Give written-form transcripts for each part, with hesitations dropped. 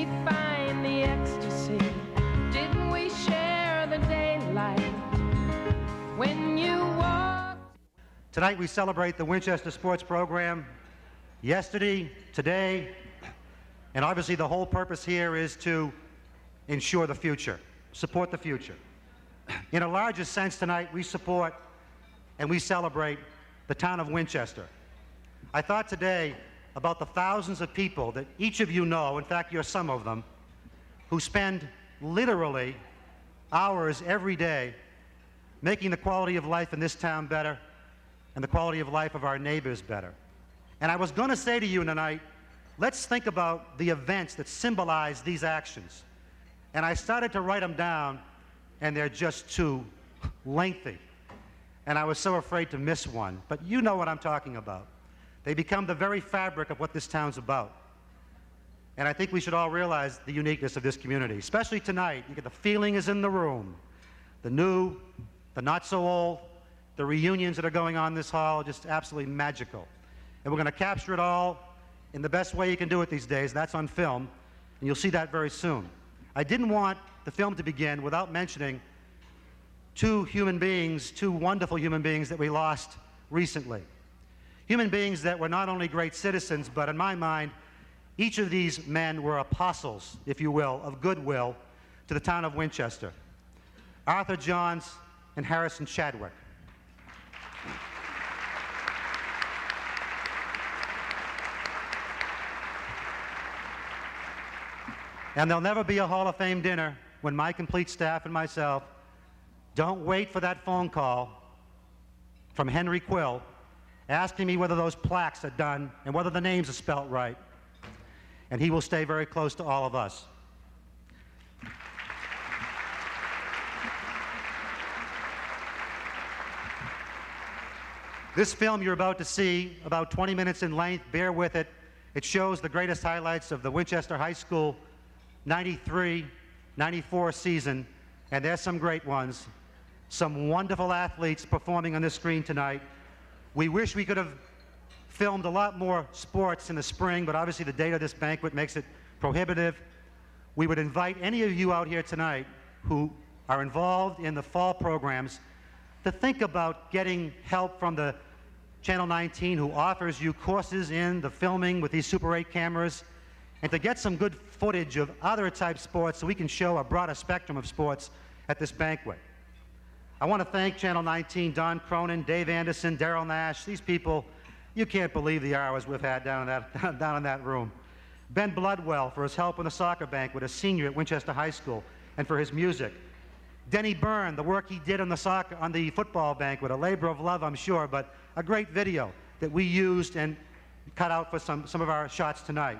we find the ecstasy? Didn't we share the daylight when you walked? Tonight we celebrate the Winchester sports program. Yesterday, today, and obviously the whole purpose here is to ensure the future, support the future. In a larger sense tonight, we support and we celebrate the town of Winchester. I thought today about the thousands of people that each of you know, in fact you're some of them, who spend literally hours every day making the quality of life in this town better and the quality of life of our neighbors better. And I was going to say to you tonight, let's think about the events that symbolize these actions. And I started to write them down, and they're just too lengthy. And I was so afraid to miss one. But you know what I'm talking about. They become the very fabric of what this town's about. And I think we should all realize the uniqueness of this community, especially tonight. You get the feeling is in the room. The new, the not so old, the reunions that are going on in this hall are just absolutely magical. And we're going to capture it all in the best way you can do it these days. That's on film, and you'll see that very soon. I didn't want the film to begin without mentioning two human beings, two wonderful human beings that we lost recently. Human beings that were not only great citizens, but in my mind, each of these men were apostles, if you will, of goodwill to the town of Winchester. Arthur Johns and Harrison Chadwick. And there'll never be a Hall of Fame dinner when my complete staff and myself don't wait for that phone call from Henry Quill asking me whether those plaques are done and whether the names are spelt right. And he will stay very close to all of us. This film you're about to see, about 20 minutes in length, bear with it. It shows the greatest highlights of the Winchester High School 93-94 season, and there's some great ones. Some wonderful athletes performing on this screen tonight. We wish we could have filmed a lot more sports in the spring, but obviously the date of this banquet makes it prohibitive. We would invite any of you out here tonight who are involved in the fall programs to think about getting help from the Channel 19, who offers you courses in the filming with these Super 8 cameras, and to get some good footage of other type sports so we can show a broader spectrum of sports at this banquet. I want to thank Channel 19, Don Cronin, Dave Anderson, Darrell Nash. These people, you can't believe the hours we've had down in that room. Ben Bloodwell for his help in the soccer banquet, a senior at Winchester High School, and for his music. Denny Byrne, the work he did on the football banquet, a labor of love, I'm sure, but a great video that we used and cut out for some of our shots tonight.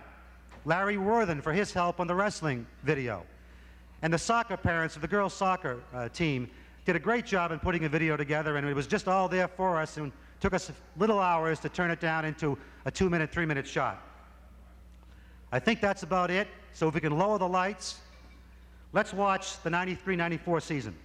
Larry Worthen for his help on the wrestling video. And the soccer parents of the girls' soccer team did a great job in putting a video together, and it was just all there for us, and took us little hours to turn it down into a 2-minute, 3-minute shot. I think that's about it. So if we can lower the lights, let's watch the 93-94 season.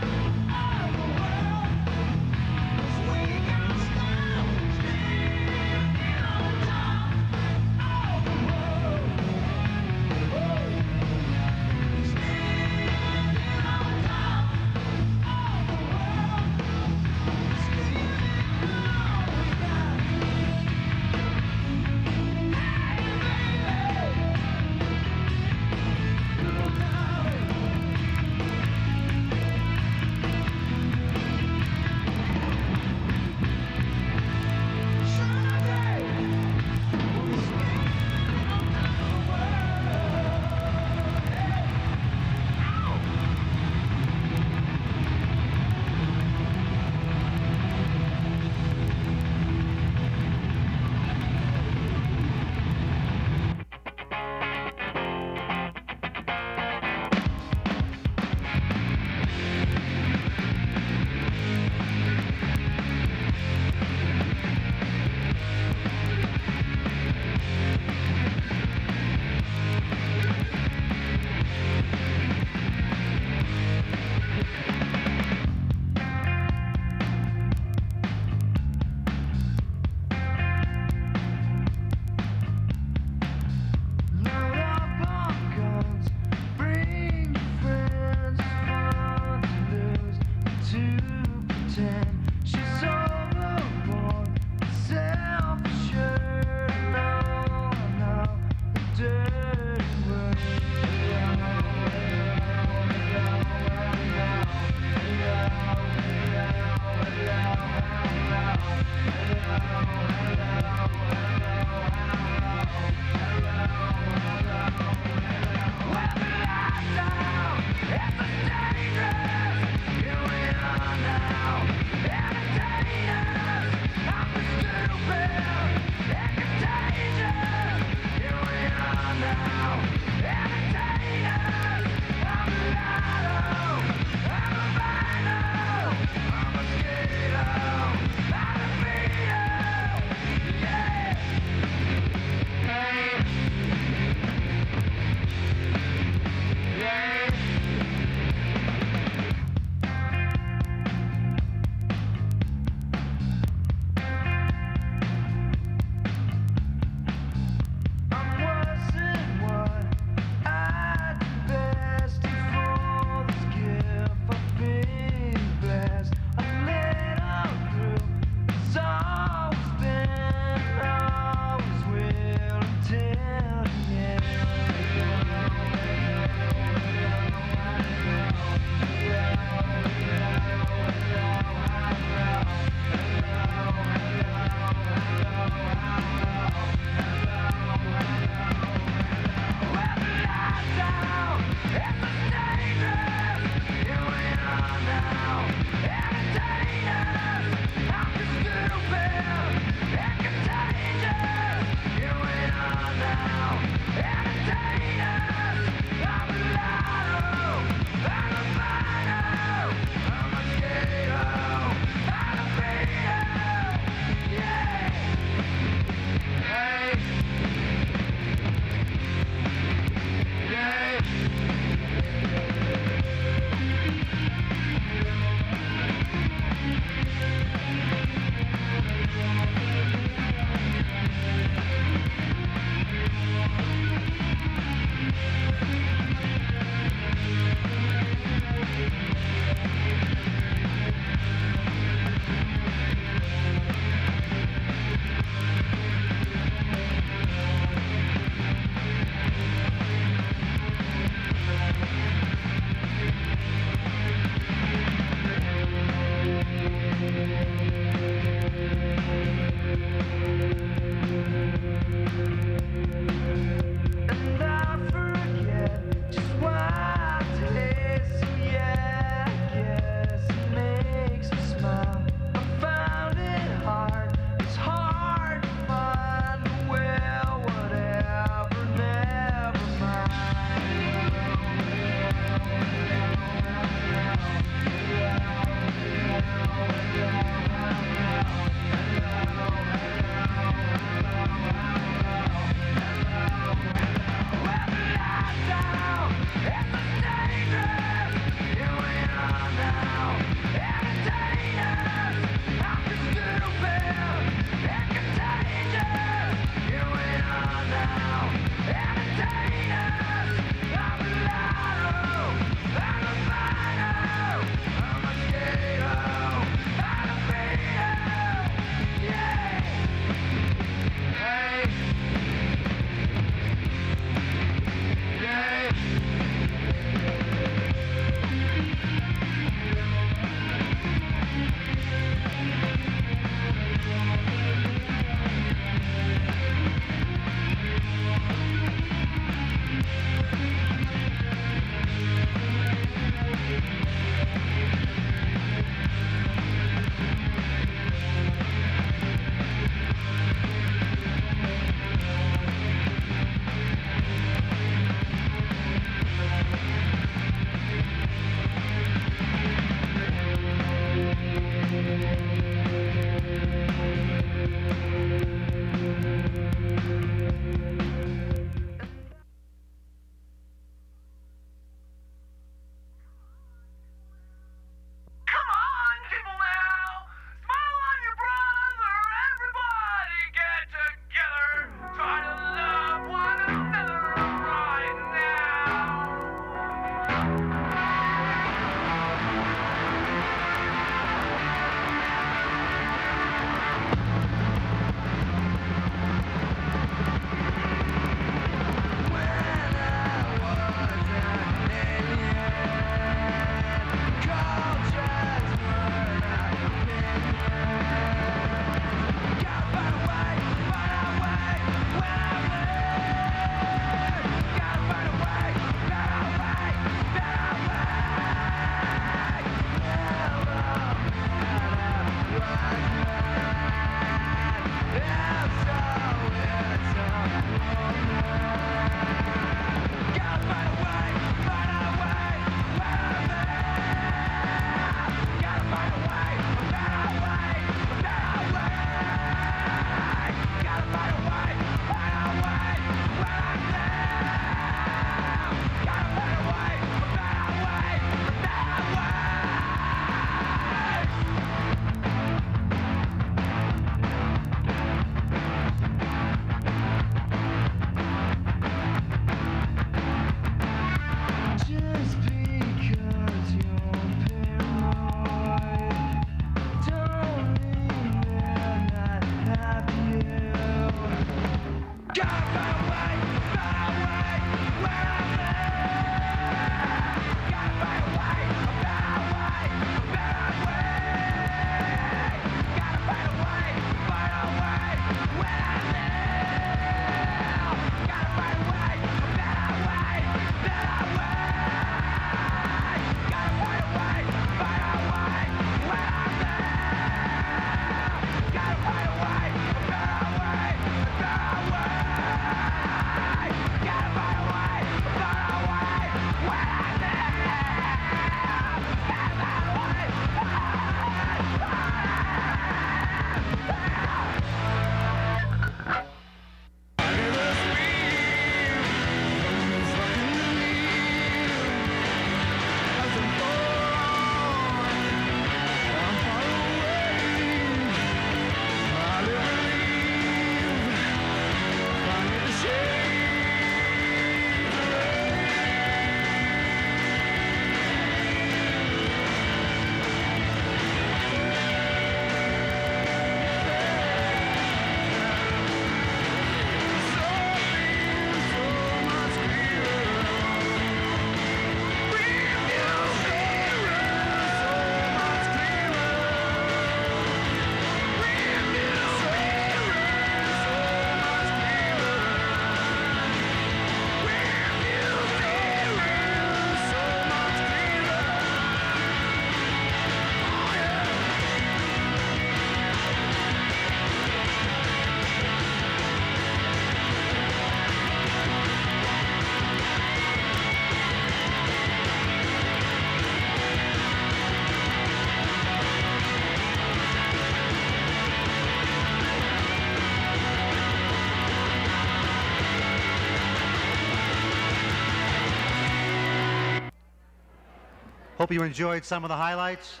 Hope you enjoyed some of the highlights.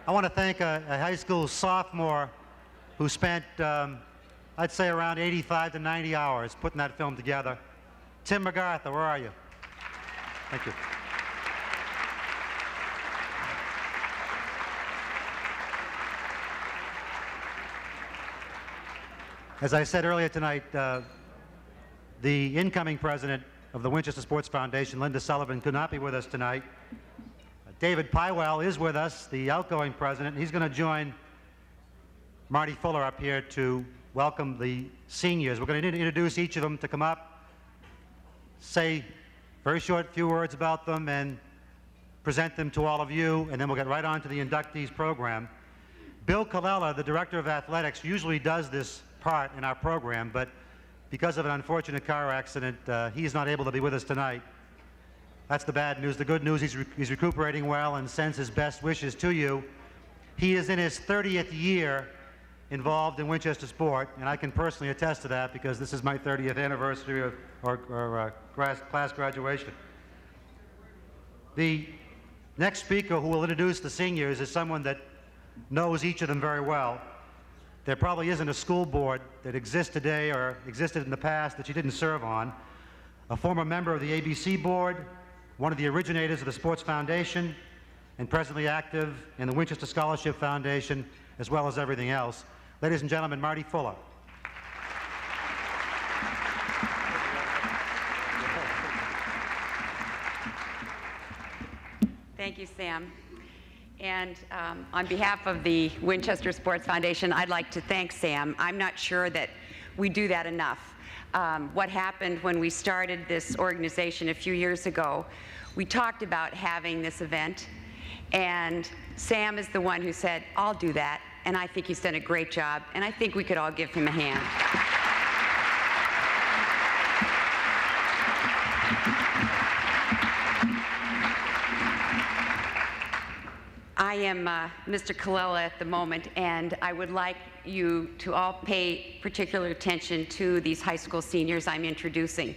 I want to thank a high school sophomore who spent, I'd say, around 85 to 90 hours putting that film together. Tim MacArthur, where are you? Thank you. As I said earlier tonight, the incoming president of the Winchester Sports Foundation, Linda Sullivan, could not be with us tonight. David Pywell is with us, the outgoing president. He's going to join Marty Fuller up here to welcome the seniors. We're going to introduce each of them to come up, say very short few words about them, and present them to all of you, and then we'll get right on to the inductees program. Bill Colella, the director of athletics, usually does this part in our program, but because of an unfortunate car accident, he's not able to be with us tonight. That's the bad news. The good news, he's recuperating well and sends his best wishes to you. He is in his 30th year involved in Winchester sport, and I can personally attest to that because this is my 30th anniversary of class graduation. The next speaker who will introduce the seniors is someone that knows each of them very well. There probably isn't a school board that exists today or existed in the past that you didn't serve on. A former member of the ABC board, one of the originators of the Sports Foundation, and presently active in the Winchester Scholarship Foundation, as well as everything else. Ladies and gentlemen, Marty Fuller. Thank you, Sam. And on behalf of the Winchester Sports Foundation, I'd like to thank Sam. I'm not sure that we do that enough. What happened when we started this organization a few years ago, we talked about having this event, and Sam is the one who said, I'll do that, and I think he's done a great job, and I think we could all give him a hand. I am Mr. Colella at the moment, and I would like you to all pay particular attention to these high school seniors I'm introducing.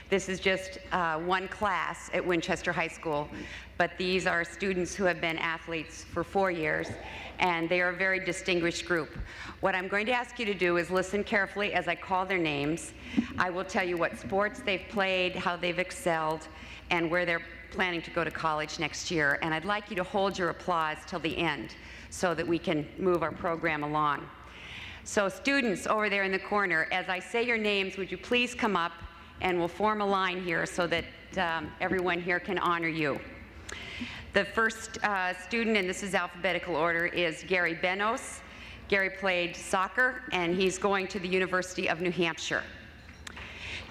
This is just one class at Winchester High School, but these are students who have been athletes for 4 years, and they are a very distinguished group. What I'm going to ask you to do is listen carefully as I call their names. I will tell you what sports they've played, how they've excelled, and where they're planning to go to college next year. And I'd like you to hold your applause till the end so that we can move our program along. So students over there in the corner, as I say your names, would you please come up and we'll form a line here so that everyone here can honor you. The first student, and this is alphabetical order, is Gary Benos. Gary played soccer, and he's going to the University of New Hampshire.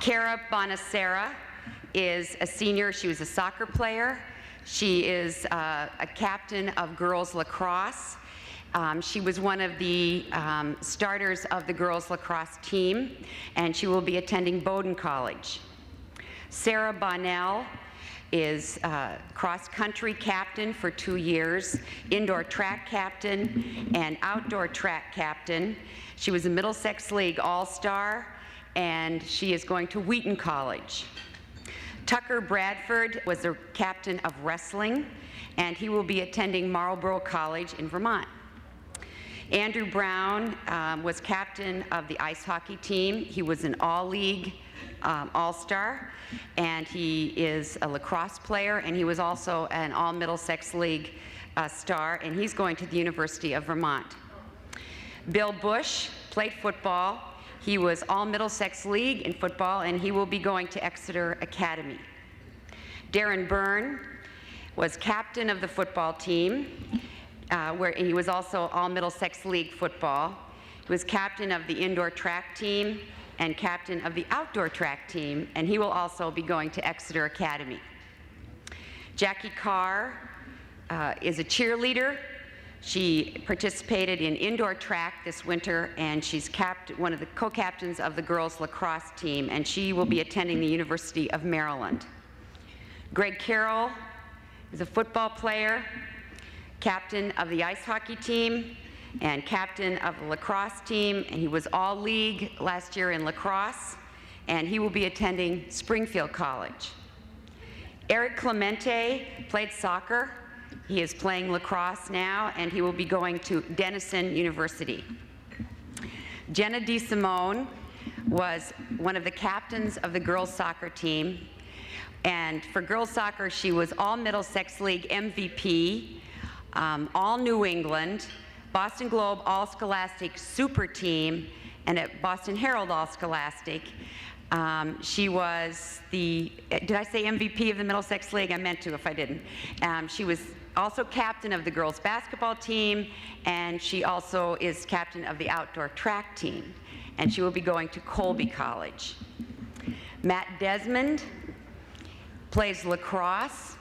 Cara Bonacera is a senior. She was a soccer player. She is a captain of girls lacrosse. She was one of the starters of the girls lacrosse team, and she will be attending Bowdoin College. Sarah Bonnell is cross-country captain for 2 years, indoor track captain, and outdoor track captain. She was a Middlesex League All-Star, and she is going to Wheaton College. Tucker Bradford was the captain of wrestling, and he will be attending Marlborough College in Vermont. Andrew Brown was captain of the ice hockey team. He was an all-league all-star, and he is a lacrosse player, and he was also an all-Middlesex League star, and he's going to the University of Vermont. Bill Bush played football. He was all Middlesex League in football, and he will be going to Exeter Academy. Darren Byrne was captain of the football team, where he was also all Middlesex League football. He was captain of the indoor track team and captain of the outdoor track team, and he will also be going to Exeter Academy. Jackie Carr is a cheerleader. She participated in indoor track this winter, and she's one of the co-captains of the girls lacrosse team, and she will be attending the University of Maryland. Greg Carroll is a football player, captain of the ice hockey team, and captain of the lacrosse team, and he was all league last year in lacrosse, and he will be attending Springfield College. Eric Clemente played soccer. He is playing lacrosse now, and he will be going to Denison University. Jenna DeSimone was one of the captains of the girls' soccer team. And for girls' soccer, she was all Middlesex League MVP, all New England, Boston Globe All-Scholastic Super Team, and at Boston Herald All-Scholastic. She was the, did I say MVP of the Middlesex League? I meant to if I didn't. She was also captain of the girls' basketball team, and she also is captain of the outdoor track team. And she will be going to Colby College. Matt Desmond plays lacrosse,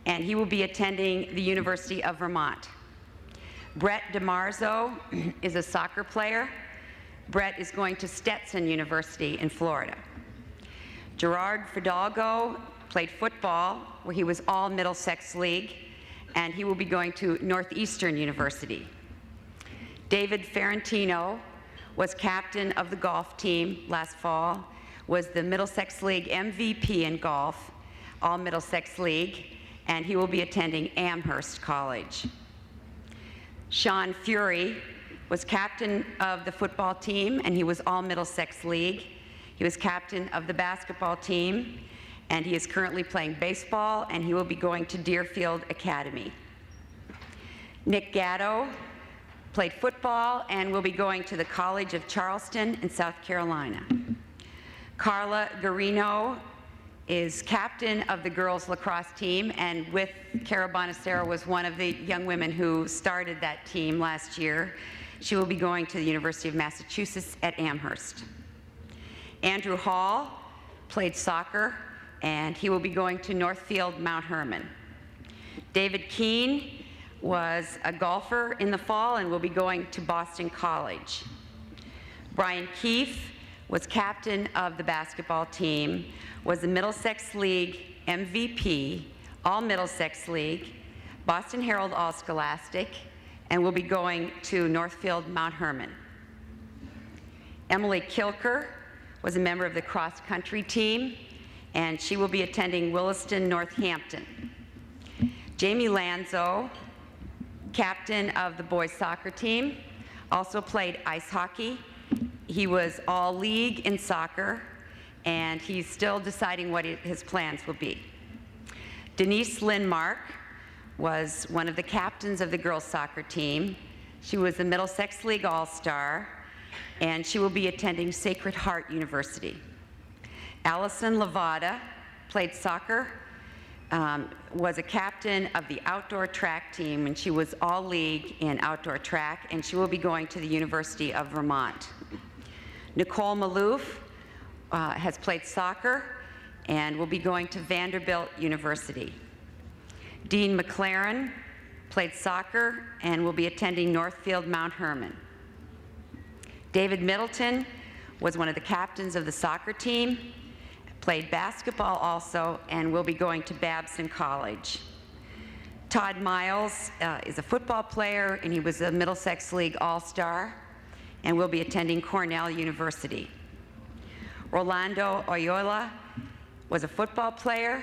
and he will be attending the University of Vermont. Brett DeMarzo is a soccer player. Brett is going to Stetson University in Florida. Gerard Fidalgo played football, where he was all Middlesex League, and he will be going to Northeastern University. David Ferrantino was captain of the golf team last fall, was the Middlesex League MVP in golf, all Middlesex League, and he will be attending Amherst College. Sean Fury was captain of the football team, and he was all Middlesex League. He was captain of the basketball team, and he is currently playing baseball, and he will be going to Deerfield Academy. Nick Gatto played football and will be going to the College of Charleston in South Carolina. Carla Garino is captain of the girls lacrosse team, and with Cara Bonacero was one of the young women who started that team last year. She will be going to the University of Massachusetts at Amherst. Andrew Hall played soccer, and he will be going to Northfield Mount Hermon. David Keene was a golfer in the fall and will be going to Boston College. Brian Keefe was captain of the basketball team, was the Middlesex League MVP, all Middlesex League, Boston Herald All-Scholastic, and will be going to Northfield Mount Hermon. Emily Kilker was a member of the cross-country team, and she will be attending Williston, Northampton. Jamie Lanzo, captain of the boys soccer team, also played ice hockey. He was all league in soccer, and he's still deciding what his plans will be. Denise Lindmark was one of the captains of the girls soccer team. She was the Middlesex League All-Star, and she will be attending Sacred Heart University. Allison Lavada played soccer, was a captain of the outdoor track team, and she was all league in outdoor track, and she will be going to the University of Vermont. Nicole Malouf has played soccer and will be going to Vanderbilt University. Dean McLaren played soccer and will be attending Northfield Mount Hermon. David Middleton was one of the captains of the soccer team, played basketball also, and will be going to Babson College. Todd Miles is a football player, and he was a Middlesex League All-Star, and will be attending Cornell University. Rolando Oyola was a football player,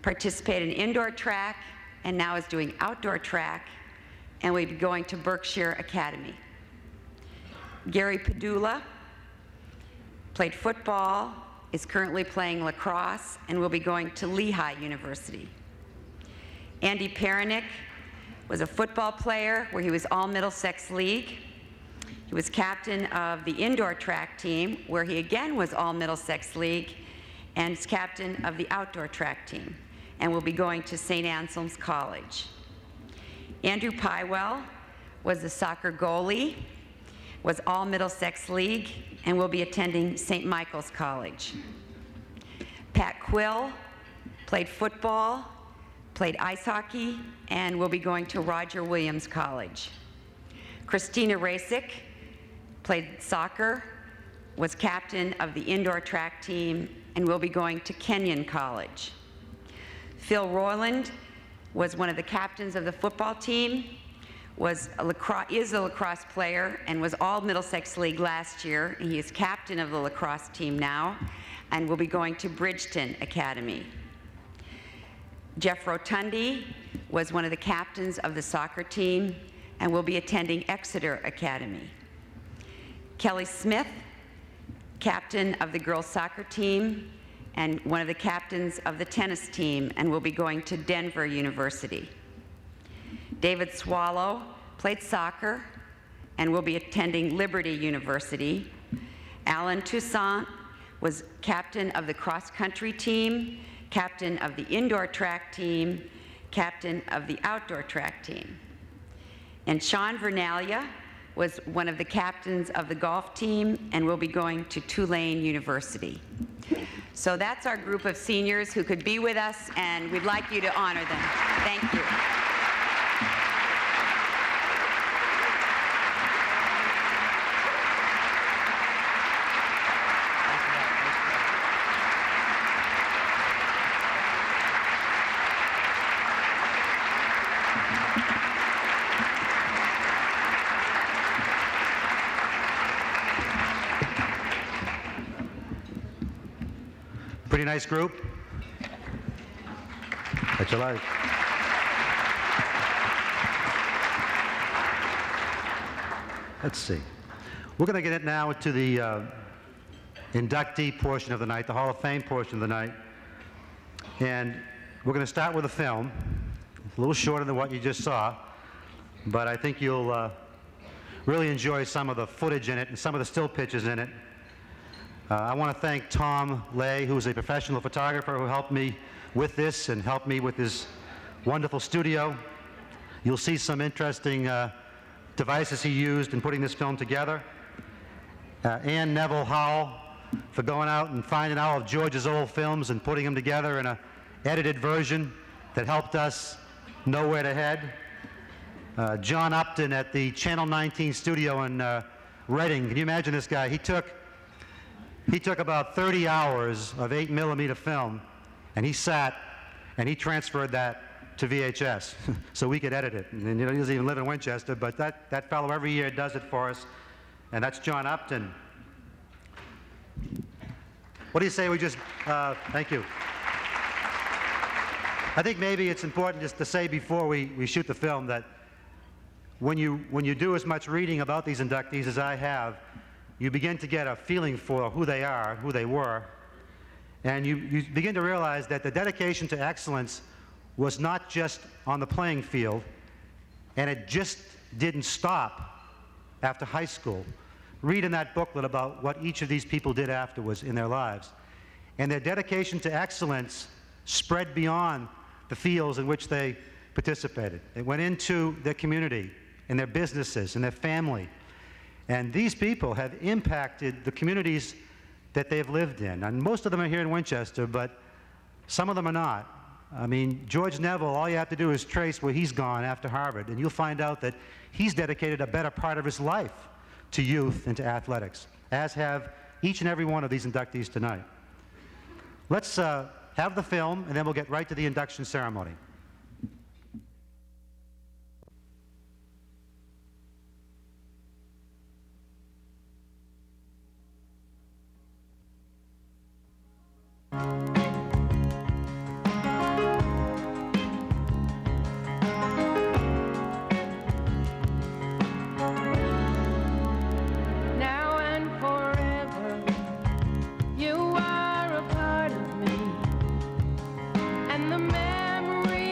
participated in indoor track, and now is doing outdoor track, and will be going to Berkshire Academy. Gary Padula played football, is currently playing lacrosse, and will be going to Lehigh University. Andy Perenick was a football player where he was all Middlesex League. He was captain of the indoor track team, where he again was all Middlesex League, and is captain of the outdoor track team, and will be going to St. Anselm's College. Andrew Pywell was the soccer goalie, was all Middlesex League, and will be attending St. Michael's College. Pat Quill played football, played ice hockey, and will be going to Roger Williams College. Christina Rasick played soccer, was captain of the indoor track team, and will be going to Kenyon College. Phil Royland was one of the captains of the football team, is a lacrosse player and was all Middlesex League last year. He is captain of the lacrosse team now and will be going to Bridgeton Academy. Jeff Rotundi was one of the captains of the soccer team and will be attending Exeter Academy. Kelly Smith, captain of the girls soccer team and one of the captains of the tennis team, and will be going to Denver University. David Swallow played soccer and will be attending Liberty University. Alan Toussaint was captain of the cross-country team, captain of the indoor track team, captain of the outdoor track team. And Sean Vernalia was one of the captains of the golf team and will be going to Tulane University. So that's our group of seniors who could be with us, and we'd like you to honor them. Thank you. Pretty nice group. That you like. Let's see. We're going to get it now to the inductee portion of the night, the Hall of Fame portion of the night. And we're going to start with a film. It's a little shorter than what you just saw, but I think you'll really enjoy some of the footage in it and some of the still pictures in it. I want to thank Tom Lay, who's a professional photographer who helped me with this and helped me with his wonderful studio. You'll see some interesting devices he used in putting this film together. Ann Neville Howell for going out and finding all of George's old films and putting them together in an edited version that helped us know where to head. John Upton at the Channel 19 studio in Reading. Can you imagine this guy? He took about 30 hours of 8mm film, and he sat and he transferred that to VHS so we could edit it. And he doesn't even live in Winchester, but that fellow every year does it for us, and that's John Upton. What do you say we just, thank you. I think maybe it's important just to say before we shoot the film that when you do as much reading about these inductees as I have, you begin to get a feeling for who they are, who they were, and you begin to realize that the dedication to excellence was not just on the playing field, and it just didn't stop after high school. Read in that booklet about what each of these people did afterwards in their lives. And their dedication to excellence spread beyond the fields in which they participated. It went into their community, and their businesses, and their family. And these people have impacted the communities that they've lived in. And most of them are here in Winchester, but some of them are not. I mean, George Neville, all you have to do is trace where he's gone after Harvard, and you'll find out that he's dedicated a better part of his life to youth and to athletics, as have each and every one of these inductees tonight. Let's have the film, and then we'll get right to the induction ceremony. Now and forever, you are a part of me, and the memory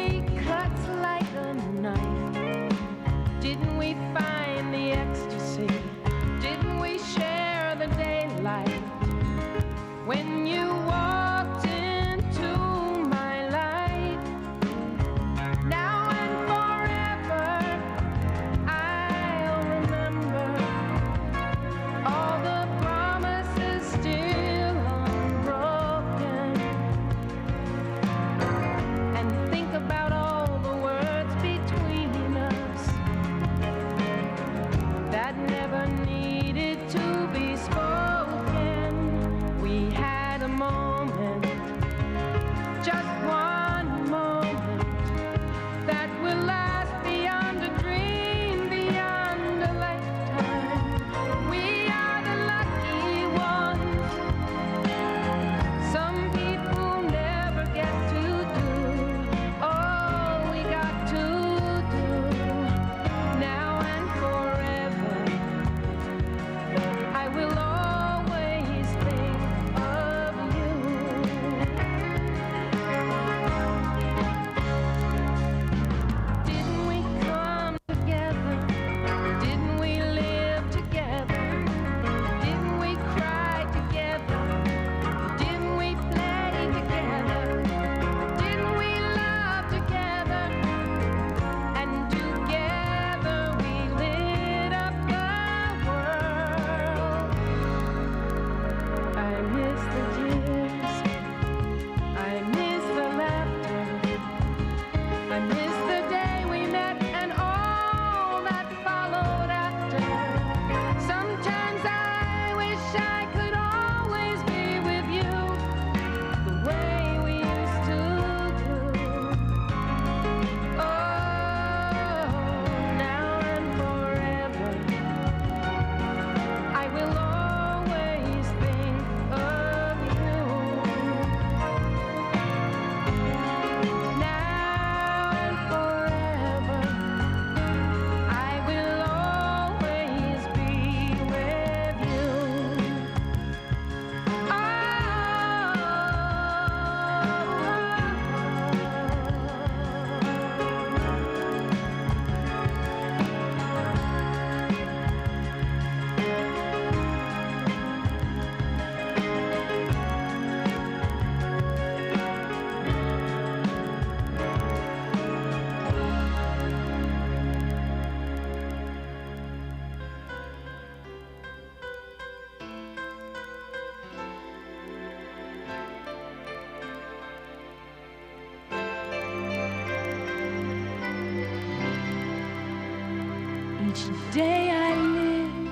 Each day I live,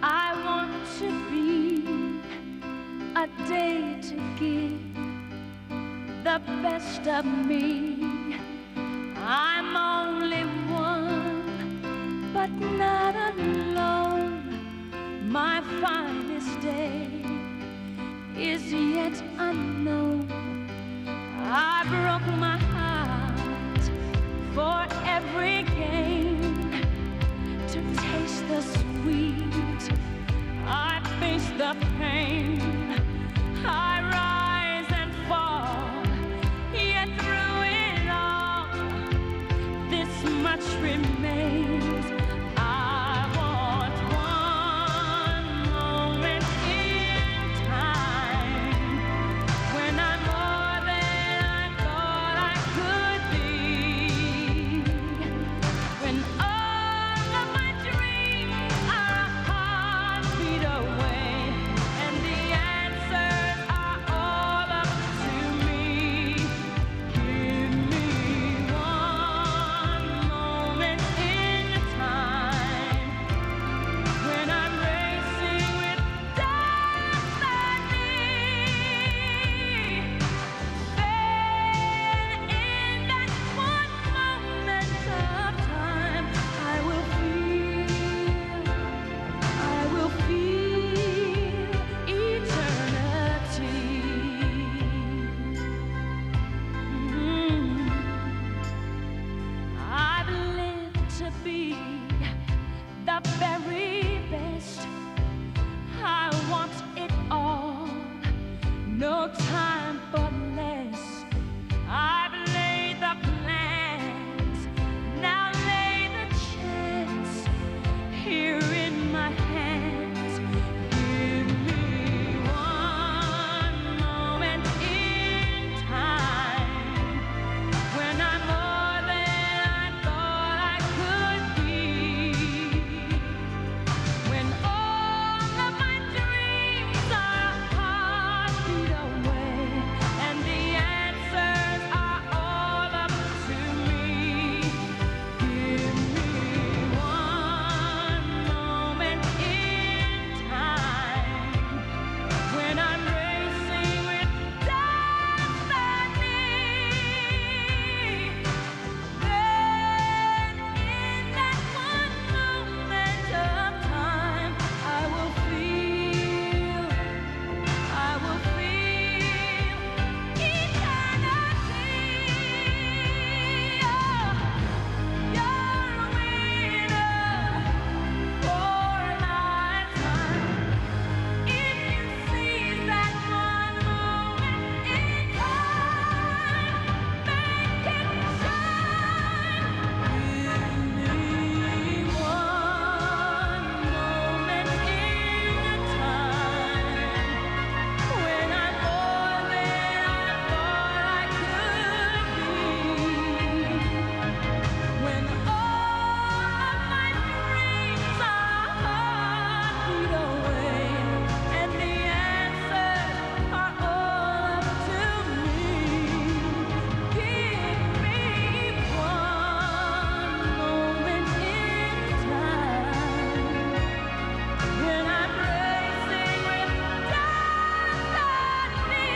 I want to be a day to give the best of me. I'm only one, but not alone. My finest day is yet unknown. I broke my heart for every gain to taste the sweet. I face the pain. I rise and fall, yet through it all, this much remains. I want one moment in time when I'm more than I thought I could be. When all of my dreams are a heartbeat away, and the answers are all up to me. Give me one moment in time when I'm racing with destiny. Then in that one moment of time, I will feel eternity. I've lived to be the very best. I want it all, no time for less. I've laid the plans, now lay the chance here in my hands. Give me one moment in time when I'm more than I thought I could be. When all of my dreams are a heartbeat away, and the answers are all up to me. Give me one moment in time when I'm racing with destiny. Then in that one moment of time, I will feel eternity. Oh, you're a winner for a lifetime. If you seize that one moment in time, make it shine. Give me one moment in time when I'm more than I thought I could be. When all of my dreams are a heartbeat away, and the answers are all up to me. Give me one moment in time when I'm racing with destiny.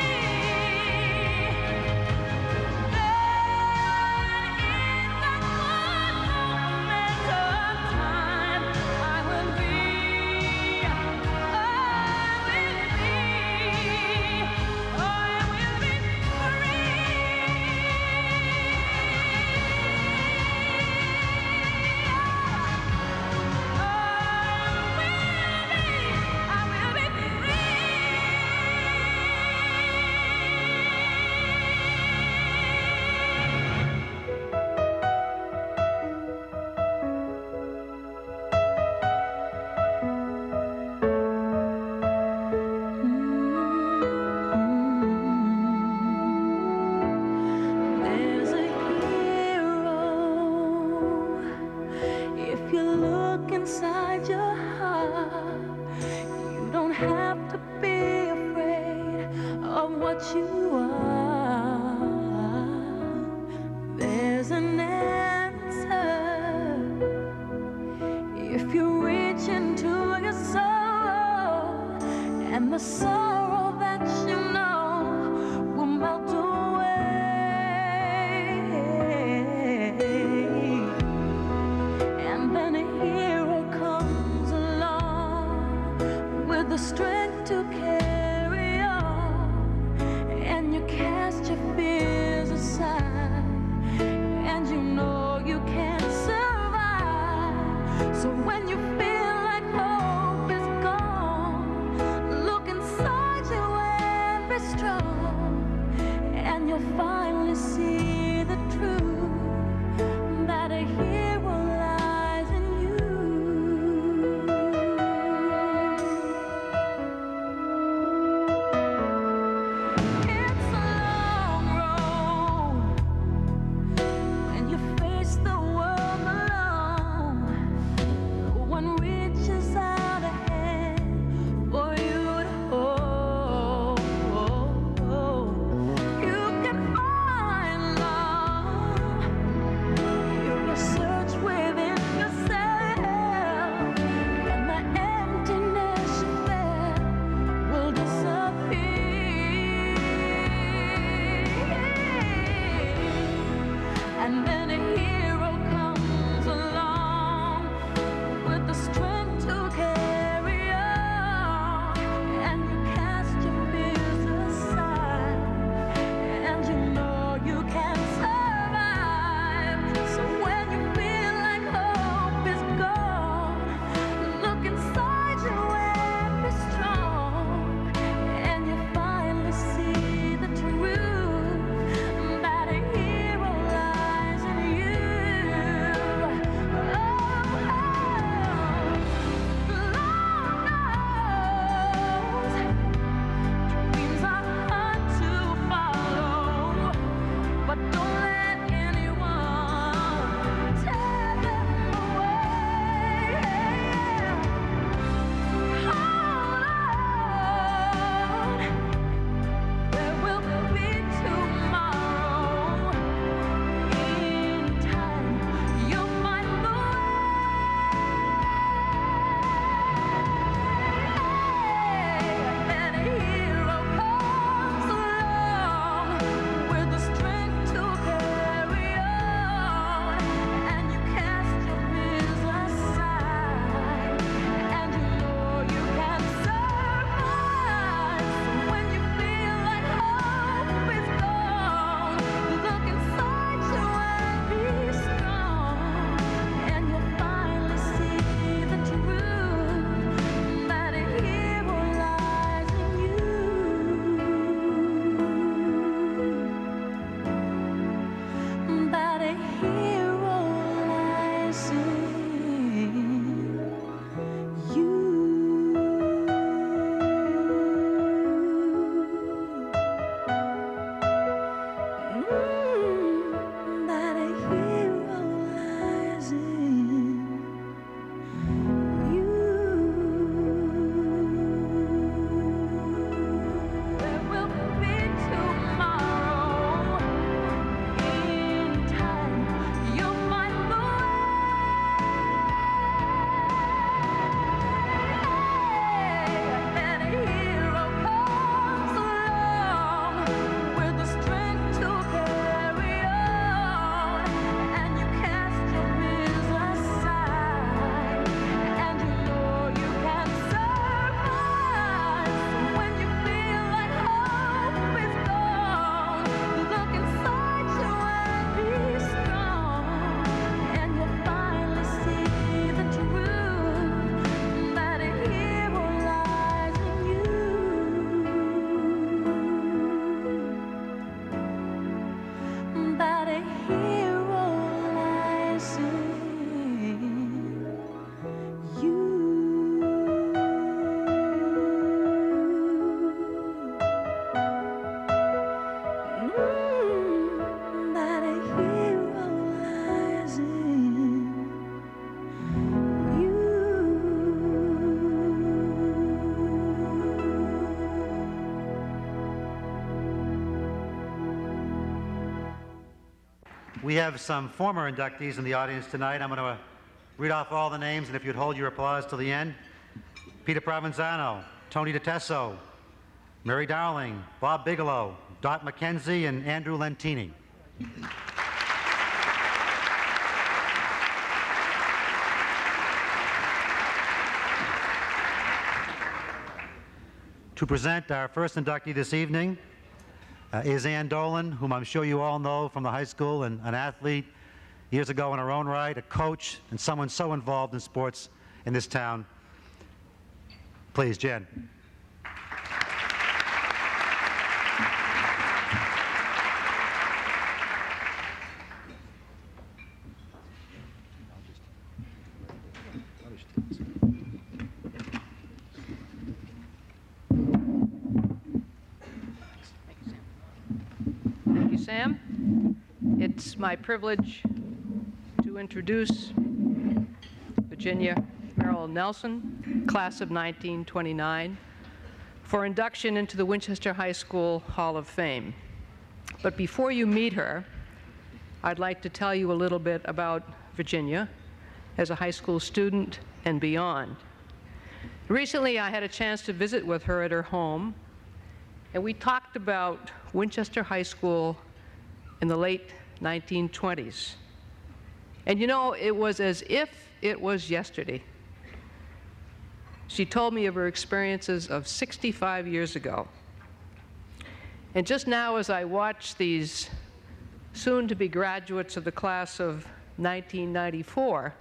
There's a hero if you look inside your heart. You don't have to be afraid of what you are. There's an answer if you reach into your soul, and the sorrow that you know will melt away. And then a hero comes along with the strength to carry on, and you cast your fears aside, and you know you can survive. So when you feel like hope is gone, look inside you and be strong, and you'll finally see the truth, that a hero lies in you. It's a long road when you face the world alone. No one reaches out a hand for you to hold. You can find love if you search within yourself, and the emptiness you felt will disappear. And then a hero comes along with the strength to carry on, and you cast your fears aside, and you know you can survive. So when you feel like hope is gone, look inside you and be strong, and you finally see the truth, that a hero lies in you. Lord knows dreams are hard to follow, but don't let anyone tear them away. Hold on, there will be tomorrow. In time, you'll find the way. And a hero comes along with the strength to carry on, and you cast your fears aside, and you know you can survive. So when you feel like hope is gone, look inside you and be strong, and you'll finally see the truth, that a hero lies in you. That a hero lies in you. That a hero lies in you. There will be tomorrow. In time, you'll find the way. And a hero comes along with the strength to carry on, and you cast your fears aside, and you know you can survive. So when you feel like hope is gone, look inside you and be strong, and you'll finally see the truth, that a hero lies in you. That a hero lies in you. That a hero lies in you. We have some former inductees in the audience tonight. I'm going to read off all the names, and if you'd hold your applause till the end. Peter Provenzano, Tony DeTesso, Mary Dowling, Bob Bigelow, Dot McKenzie, and Andrew Lentini. To present our first inductee this evening is Ann Dolan, whom I'm sure you all know from the high school, and an athlete years ago in her own right, a coach, and someone so involved in sports in this town. Please, Jen. Thank you, Sam. It's my privilege to introduce Virginia Merrill Nelson, class of 1929, for induction into the Winchester High School Hall of Fame. But before you meet her, I'd like to tell you a little bit about Virginia as a high school student and beyond. Recently, I had a chance to visit with her at her home, and we talked about Winchester High School in the late 1920s. And you know, it was as if it was yesterday. She told me of her experiences of 65 years ago. And just now, as I watch these soon-to-be graduates of the class of 1994,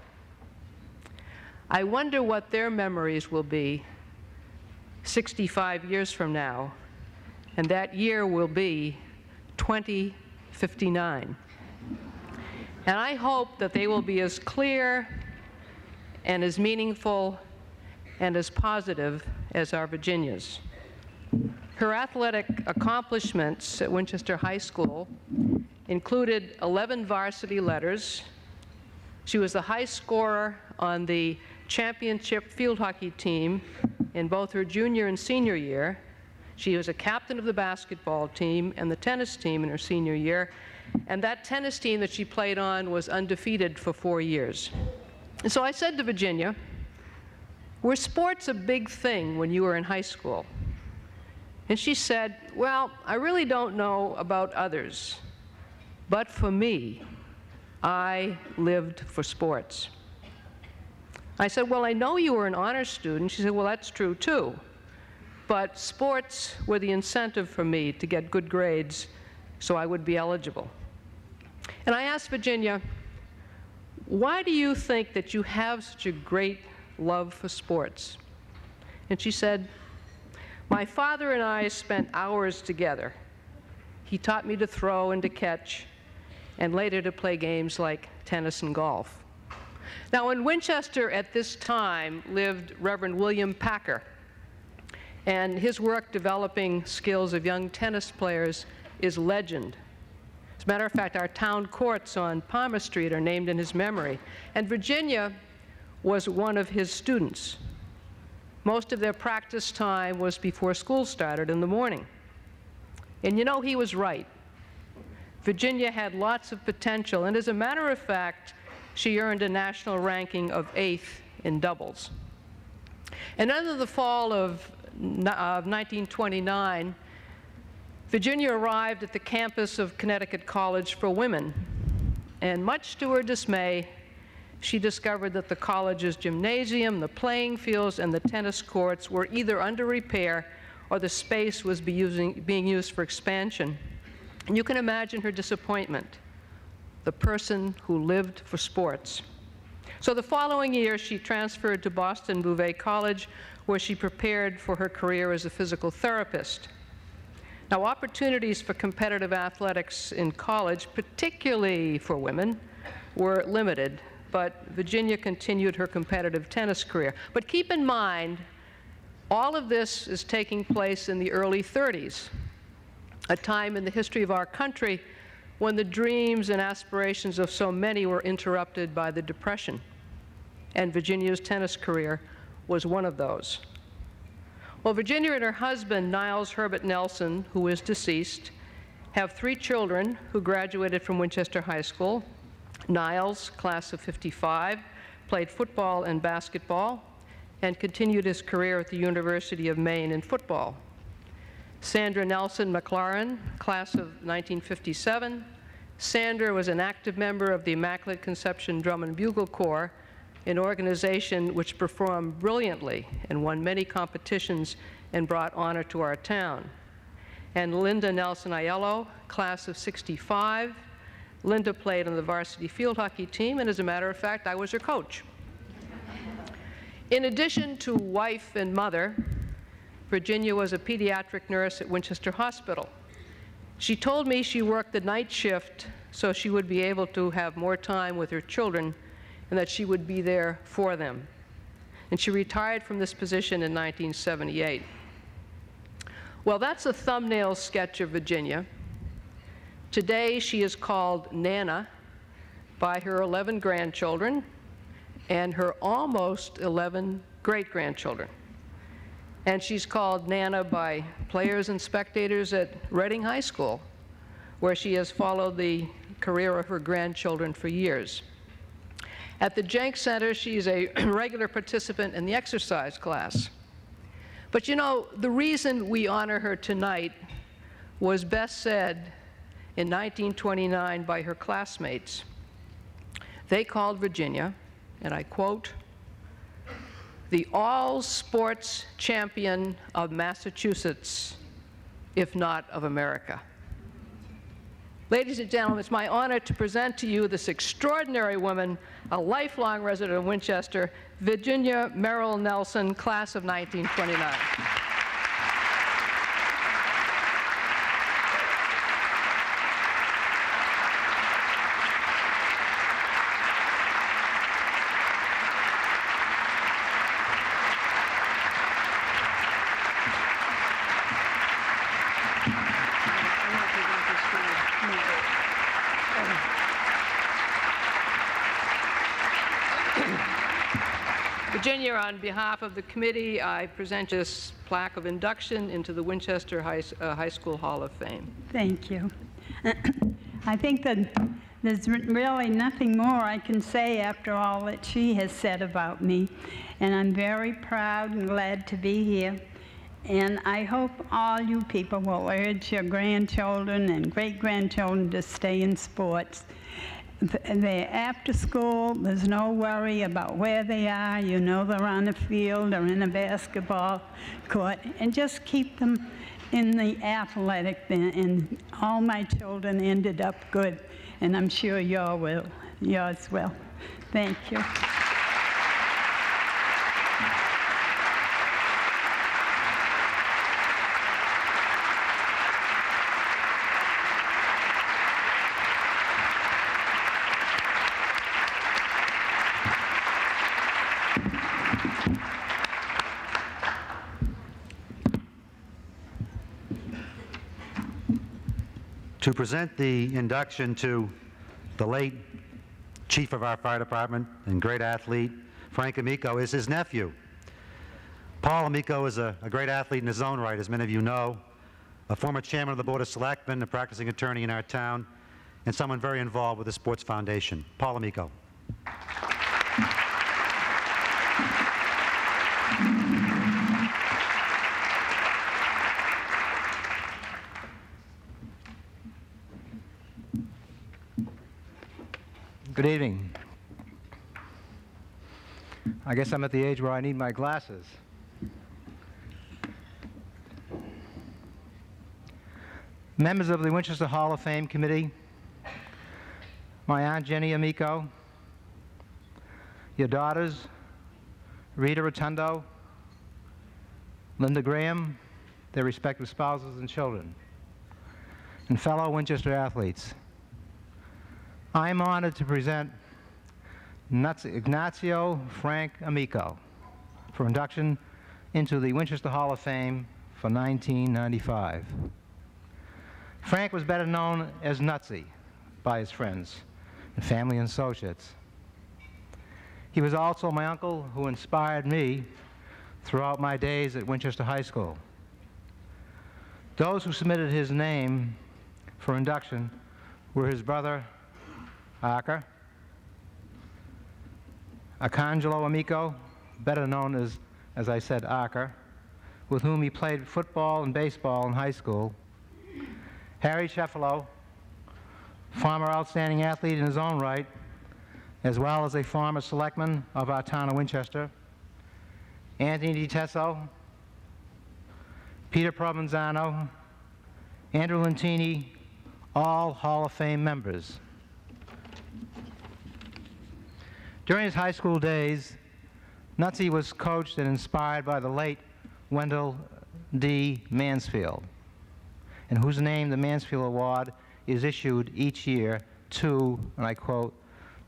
I wonder what their memories will be 65 years from now, and that year will be 2059. And I hope that they will be as clear and as meaningful and as positive as our Virginia's. Her athletic accomplishments at Winchester High School included 11 varsity letters. She was the high scorer on the championship field hockey team in both her junior and senior year. She was a captain of the basketball team and the tennis team in her senior year. And that tennis team that she played on was undefeated for 4 years. And so I said to Virginia, "Were sports a big thing when you were in high school?" And she said, "Well, I really don't know about others, but for me, I lived for sports." I said, "Well, I know you were an honors student." She said, "Well, that's true too. But sports were the incentive for me to get good grades so I would be eligible." And I asked Virginia, "Why do you think that you have such a great love for sports?" And she said, "My father and I spent hours together. He taught me to throw and to catch, and later to play games like tennis and golf." Now, in Winchester at this time lived Reverend William Packer, and his work developing skills of young tennis players is legend. As a matter of fact, our town courts on Palmer Street are named in his memory, and Virginia was one of his students. Most of their practice time was before school started in the morning. And you know, he was right. Virginia had lots of potential, and as a matter of fact, she earned a national ranking of 8th in doubles. And under the fall of 1929, Virginia arrived at the campus of Connecticut College for Women, and much to her dismay, she discovered that the college's gymnasium, the playing fields, and the tennis courts were either under repair or the space was being used for expansion. And you can imagine her disappointment, the person who lived for sports. So the following year, she transferred to Boston Bouvet College, where she prepared for her career as a physical therapist. Now, opportunities for competitive athletics in college, particularly for women, were limited, but Virginia continued her competitive tennis career. But keep in mind, all of this is taking place in the early 30s, a time in the history of our country when the dreams and aspirations of so many were interrupted by the Depression. And Virginia's tennis career was one of those. Well, Virginia and her husband, Niles Herbert Nelson, who is deceased, have 3 children who graduated from Winchester High School. Niles, class of '55, played football and basketball, and continued his career at the University of Maine in football. Sandra Nelson McLaren, class of 1957. Sandra was an active member of the Immaculate Conception Drum and Bugle Corps, an organization which performed brilliantly and won many competitions and brought honor to our town. And Linda Nelson Aiello, class of 65. Linda played on the varsity field hockey team, and as a matter of fact, I was her coach. In addition to wife and mother, Virginia was a pediatric nurse at Winchester Hospital. She told me she worked the night shift so she would be able to have more time with her children and that she would be there for them. And she retired from this position in 1978. Well, that's a thumbnail sketch of Virginia. Today, she is called Nana by her 11 grandchildren and her almost 11 great-grandchildren. And she's called Nana by players and spectators at Reading High School, where she has followed the career of her grandchildren for years. At the Jenks Center, she's a regular participant in the exercise class. But you know, the reason we honor her tonight was best said in 1929 by her classmates. They called Virginia, and I quote, "the all-sports champion of Massachusetts, if not of America." Ladies and gentlemen, it's my honor to present to you this extraordinary woman, a lifelong resident of Winchester, Virginia Merrill Nelson, class of 1929. Virginia, on behalf of the committee, I present this plaque of induction into the Winchester High School Hall of Fame. Thank you. I think that there's really nothing more I can say after all that she has said about me, and I'm very proud and glad to be here. And I hope all you people will urge your grandchildren and great-grandchildren to stay in sports. They're after school, there's no worry about where they are. You know they're on the field or in a basketball court, and just keep them in the athletic. And all my children ended up good, and I'm sure yours will. Thank you. To present the induction to the late chief of our fire department and great athlete, Frank Amico, is his nephew. Paul Amico is a great athlete in his own right, as many of you know, a former chairman of the Board of Selectmen, a practicing attorney in our town, and someone very involved with the Sports Foundation. Paul Amico. Good evening. I guess I'm at the age where I need my glasses. Members of the Winchester Hall of Fame Committee, my Aunt Jenny Amico, your daughters, Rita Rotundo, Linda Graham, their respective spouses and children, and fellow Winchester athletes. I'm honored to present Ignacio Frank Amico for induction into the Winchester Hall of Fame for 1995. Frank was better known as Nutsy by his friends and family and associates. He was also my uncle who inspired me throughout my days at Winchester High School. Those who submitted his name for induction were his brother, Archer, Arcangelo Amico, better known as I said, Archer, with whom he played football and baseball in high school. Harry Cefalo, former outstanding athlete in his own right, as well as a former selectman of our town of Winchester. Anthony DiTesso, Peter Provenzano, Andrew Lentini, all Hall of Fame members. During his high school days, Nutsy was coached and inspired by the late Wendell D. Mansfield, in whose name the Mansfield Award is issued each year to, and I quote,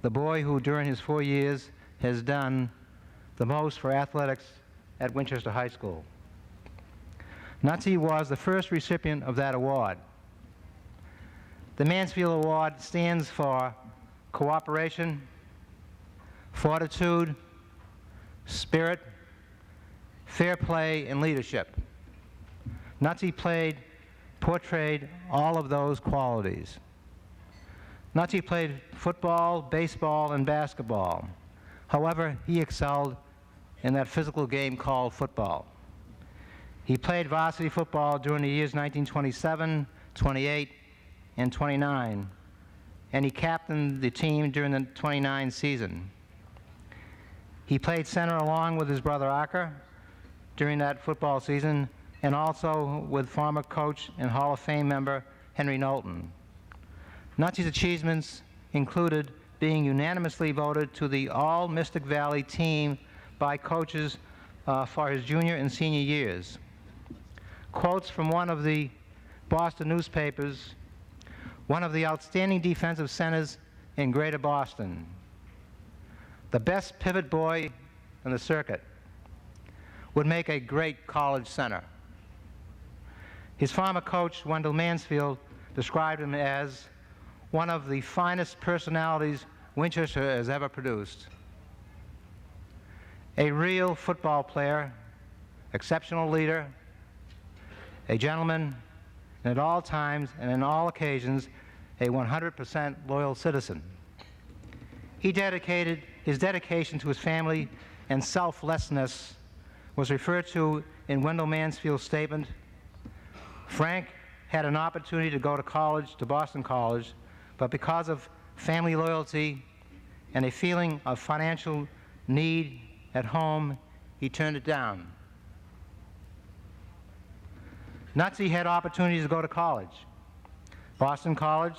the boy who during his 4 years has done the most for athletics at Winchester High School. Nutsy was the first recipient of that award. The Mansfield Award stands for cooperation, fortitude, spirit, fair play, and leadership. Nutsy portrayed all of those qualities. Nutsy played football, baseball, and basketball. However, he excelled in that physical game called football. He played varsity football during the years 1927, 28, and 29, and he captained the team during the 29 season. He played center along with his brother Archer during that football season, and also with former coach and Hall of Fame member Henry Knowlton. Nutsy's achievements included being unanimously voted to the All-Mystic Valley team by coaches for his junior and senior years. Quotes from one of the Boston newspapers, one of the outstanding defensive centers in Greater Boston, the best pivot boy in the circuit, would make a great college center. His former coach, Wendell Mansfield, described him as one of the finest personalities Winchester has ever produced. A real football player, exceptional leader, a gentleman, and at all times and in all occasions, a 100% loyal citizen. His dedication to his family and selflessness was referred to in Wendell Mansfield's statement. Frank had an opportunity to go to college, to Boston College, but because of family loyalty and a feeling of financial need at home, he turned it down. Nutsy had opportunities to go to college. Boston College,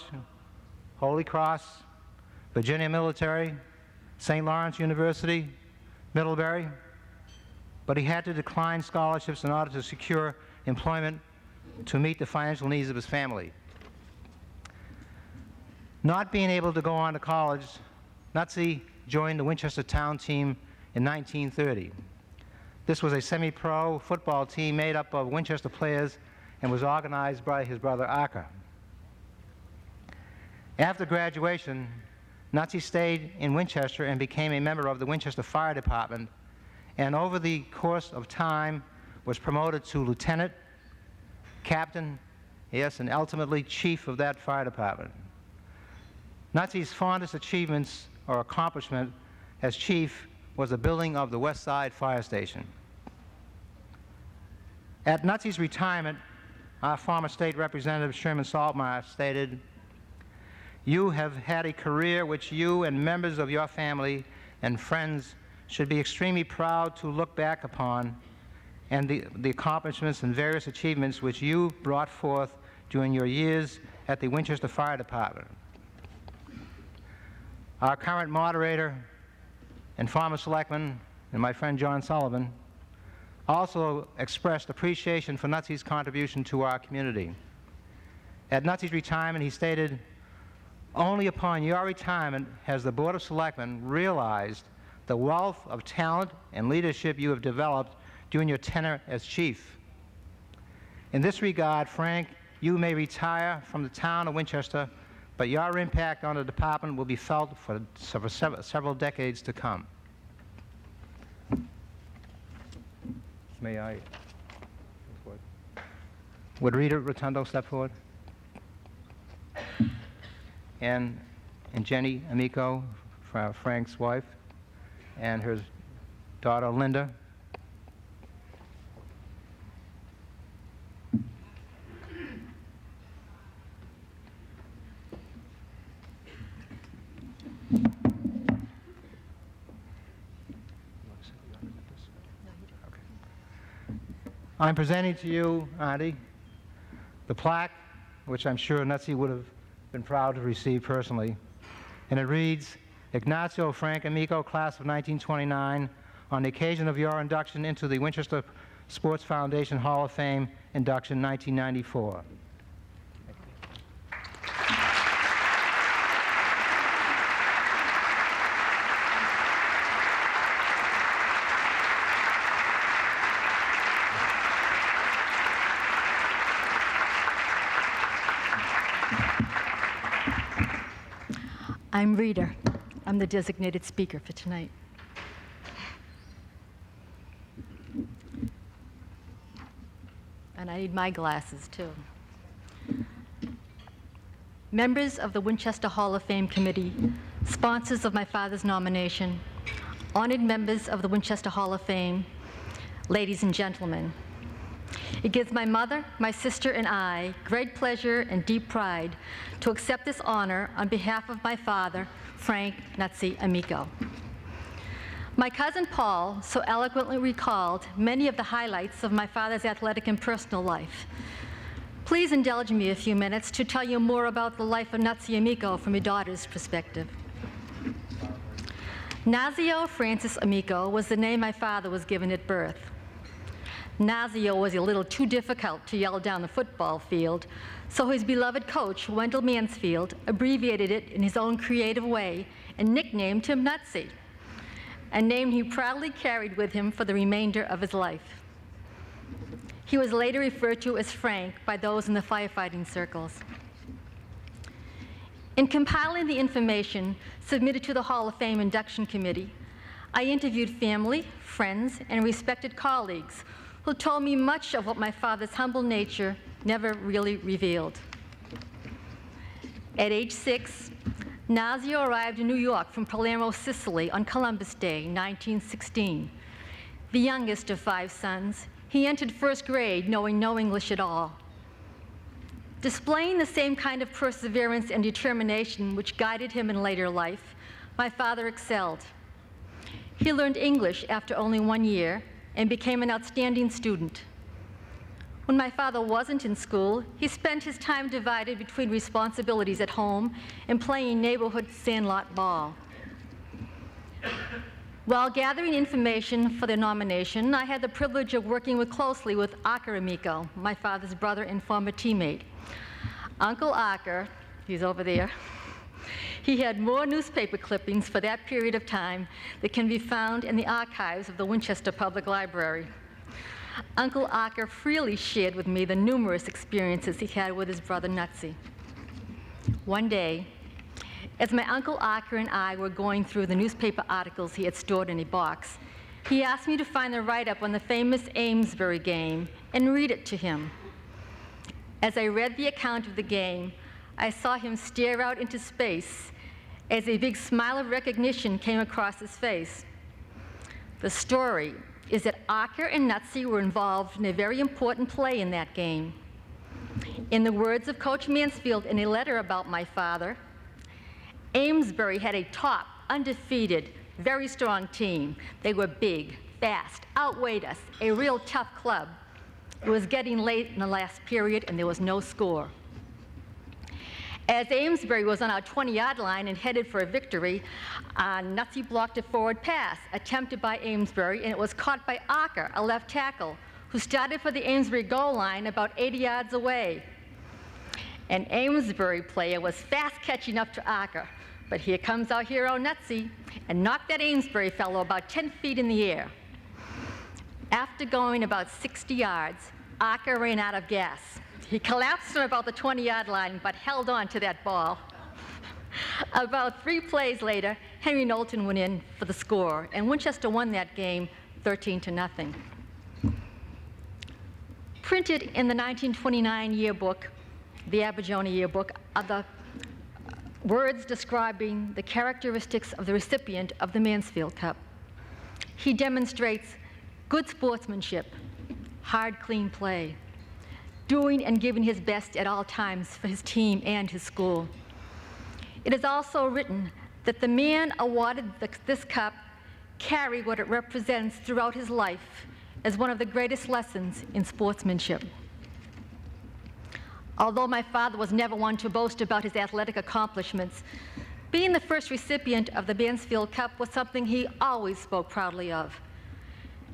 Holy Cross, Virginia Military, St. Lawrence University, Middlebury, but he had to decline scholarships in order to secure employment to meet the financial needs of his family. Not being able to go on to college, Nutsy joined the Winchester Town team in 1930. This was a semi-pro football team made up of Winchester players and was organized by his brother Archer. After graduation, Nutsy stayed in Winchester and became a member of the Winchester Fire Department, and over the course of time was promoted to lieutenant, captain, yes, and ultimately chief of that fire department. Nutsy's fondest achievements or accomplishment as chief was the building of the West Side Fire Station. At Nutsy's retirement, our former state representative Sherman Saltmeyer stated, "You have had a career which you and members of your family and friends should be extremely proud to look back upon, and the accomplishments and various achievements which you brought forth during your years at the Winchester Fire Department." Our current moderator and former selectman, and my friend John Sullivan, also expressed appreciation for Nutsy's contribution to our community. At Nutsy's retirement, he stated, "Only upon your retirement has the Board of Selectmen realized the wealth of talent and leadership you have developed during your tenure as chief. In this regard, Frank, you may retire from the town of Winchester, but your impact on the department will be felt for several decades to come." May I? Would Rita Rotundo step forward? And Jenny Amico, Frank's wife, and her daughter, Linda. I'm presenting to you, Auntie, the plaque, which I'm sure Nutsy would have been proud to receive personally. And it reads, Ignacio Frank Amico, class of 1929, on the occasion of your induction into the Winchester Sports Foundation Hall of Fame induction 1994. I'm Rita. I'm the designated speaker for tonight. And I need my glasses, too. Members of the Winchester Hall of Fame Committee, sponsors of my father's nomination, honored members of the Winchester Hall of Fame, ladies and gentlemen, it gives my mother, my sister, and I great pleasure and deep pride to accept this honor on behalf of my father, Frank Nutsy Amico. My cousin Paul so eloquently recalled many of the highlights of my father's athletic and personal life. Please indulge me a few minutes to tell you more about the life of Nutsy Amico from your daughter's perspective. Nazio Francis Amico was the name my father was given at birth. Nazio was a little too difficult to yell down the football field, so his beloved coach, Wendell Mansfield, abbreviated it in his own creative way and nicknamed him Nutsy, a name he proudly carried with him for the remainder of his life. He was later referred to as Frank by those in the firefighting circles. In compiling the information submitted to the Hall of Fame Induction Committee, I interviewed family, friends, and respected colleagues who told me much of what my father's humble nature never really revealed. At age 6, Nazio arrived in New York from Palermo, Sicily on Columbus Day, 1916. The youngest of 5 sons, he entered first grade knowing no English at all. Displaying the same kind of perseverance and determination which guided him in later life, my father excelled. He learned English after only 1 year and became an outstanding student. When my father wasn't in school, he spent his time divided between responsibilities at home and playing neighborhood sandlot ball. While gathering information for the nomination, I had the privilege of working closely with Aker Amico, my father's brother and former teammate. Uncle Aker, he's over there, he had more newspaper clippings for that period of time that can be found in the archives of the Winchester Public Library. Uncle Aker freely shared with me the numerous experiences he had with his brother Nutsy. One day, as my Uncle Aker and I were going through the newspaper articles he had stored in a box, he asked me to find the write-up on the famous Amesbury game and read it to him. As I read the account of the game, I saw him stare out into space as a big smile of recognition came across his face. The story is that Aker and Nutsy were involved in a very important play in that game. In the words of Coach Mansfield in a letter about my father, Amesbury had a top, undefeated, very strong team. They were big, fast, outweighed us, a real tough club. It was getting late in the last period and there was no score. As Amesbury was on our 20-yard line and headed for a victory, Nutsy blocked a forward pass attempted by Amesbury, and it was caught by Aker, a left tackle, who started for the Amesbury goal line about 80 yards away. An Amesbury player was fast catching up to Aker, but here comes our hero Nutsy and knocked that Amesbury fellow about 10 feet in the air. After going about 60 yards, Aker ran out of gas. He collapsed from about the 20-yard line, but held on to that ball. About 3 plays later, Henry Knowlton went in for the score, and Winchester won that game 13-0. Printed in the 1929 yearbook, the Abergavenny yearbook, are the words describing the characteristics of the recipient of the Mansfield Cup. He demonstrates good sportsmanship, hard, clean play, doing and giving his best at all times for his team and his school. It is also written that the man awarded this cup carried what it represents throughout his life as one of the greatest lessons in sportsmanship. Although my father was never one to boast about his athletic accomplishments, being the first recipient of the Mansfield Cup was something he always spoke proudly of.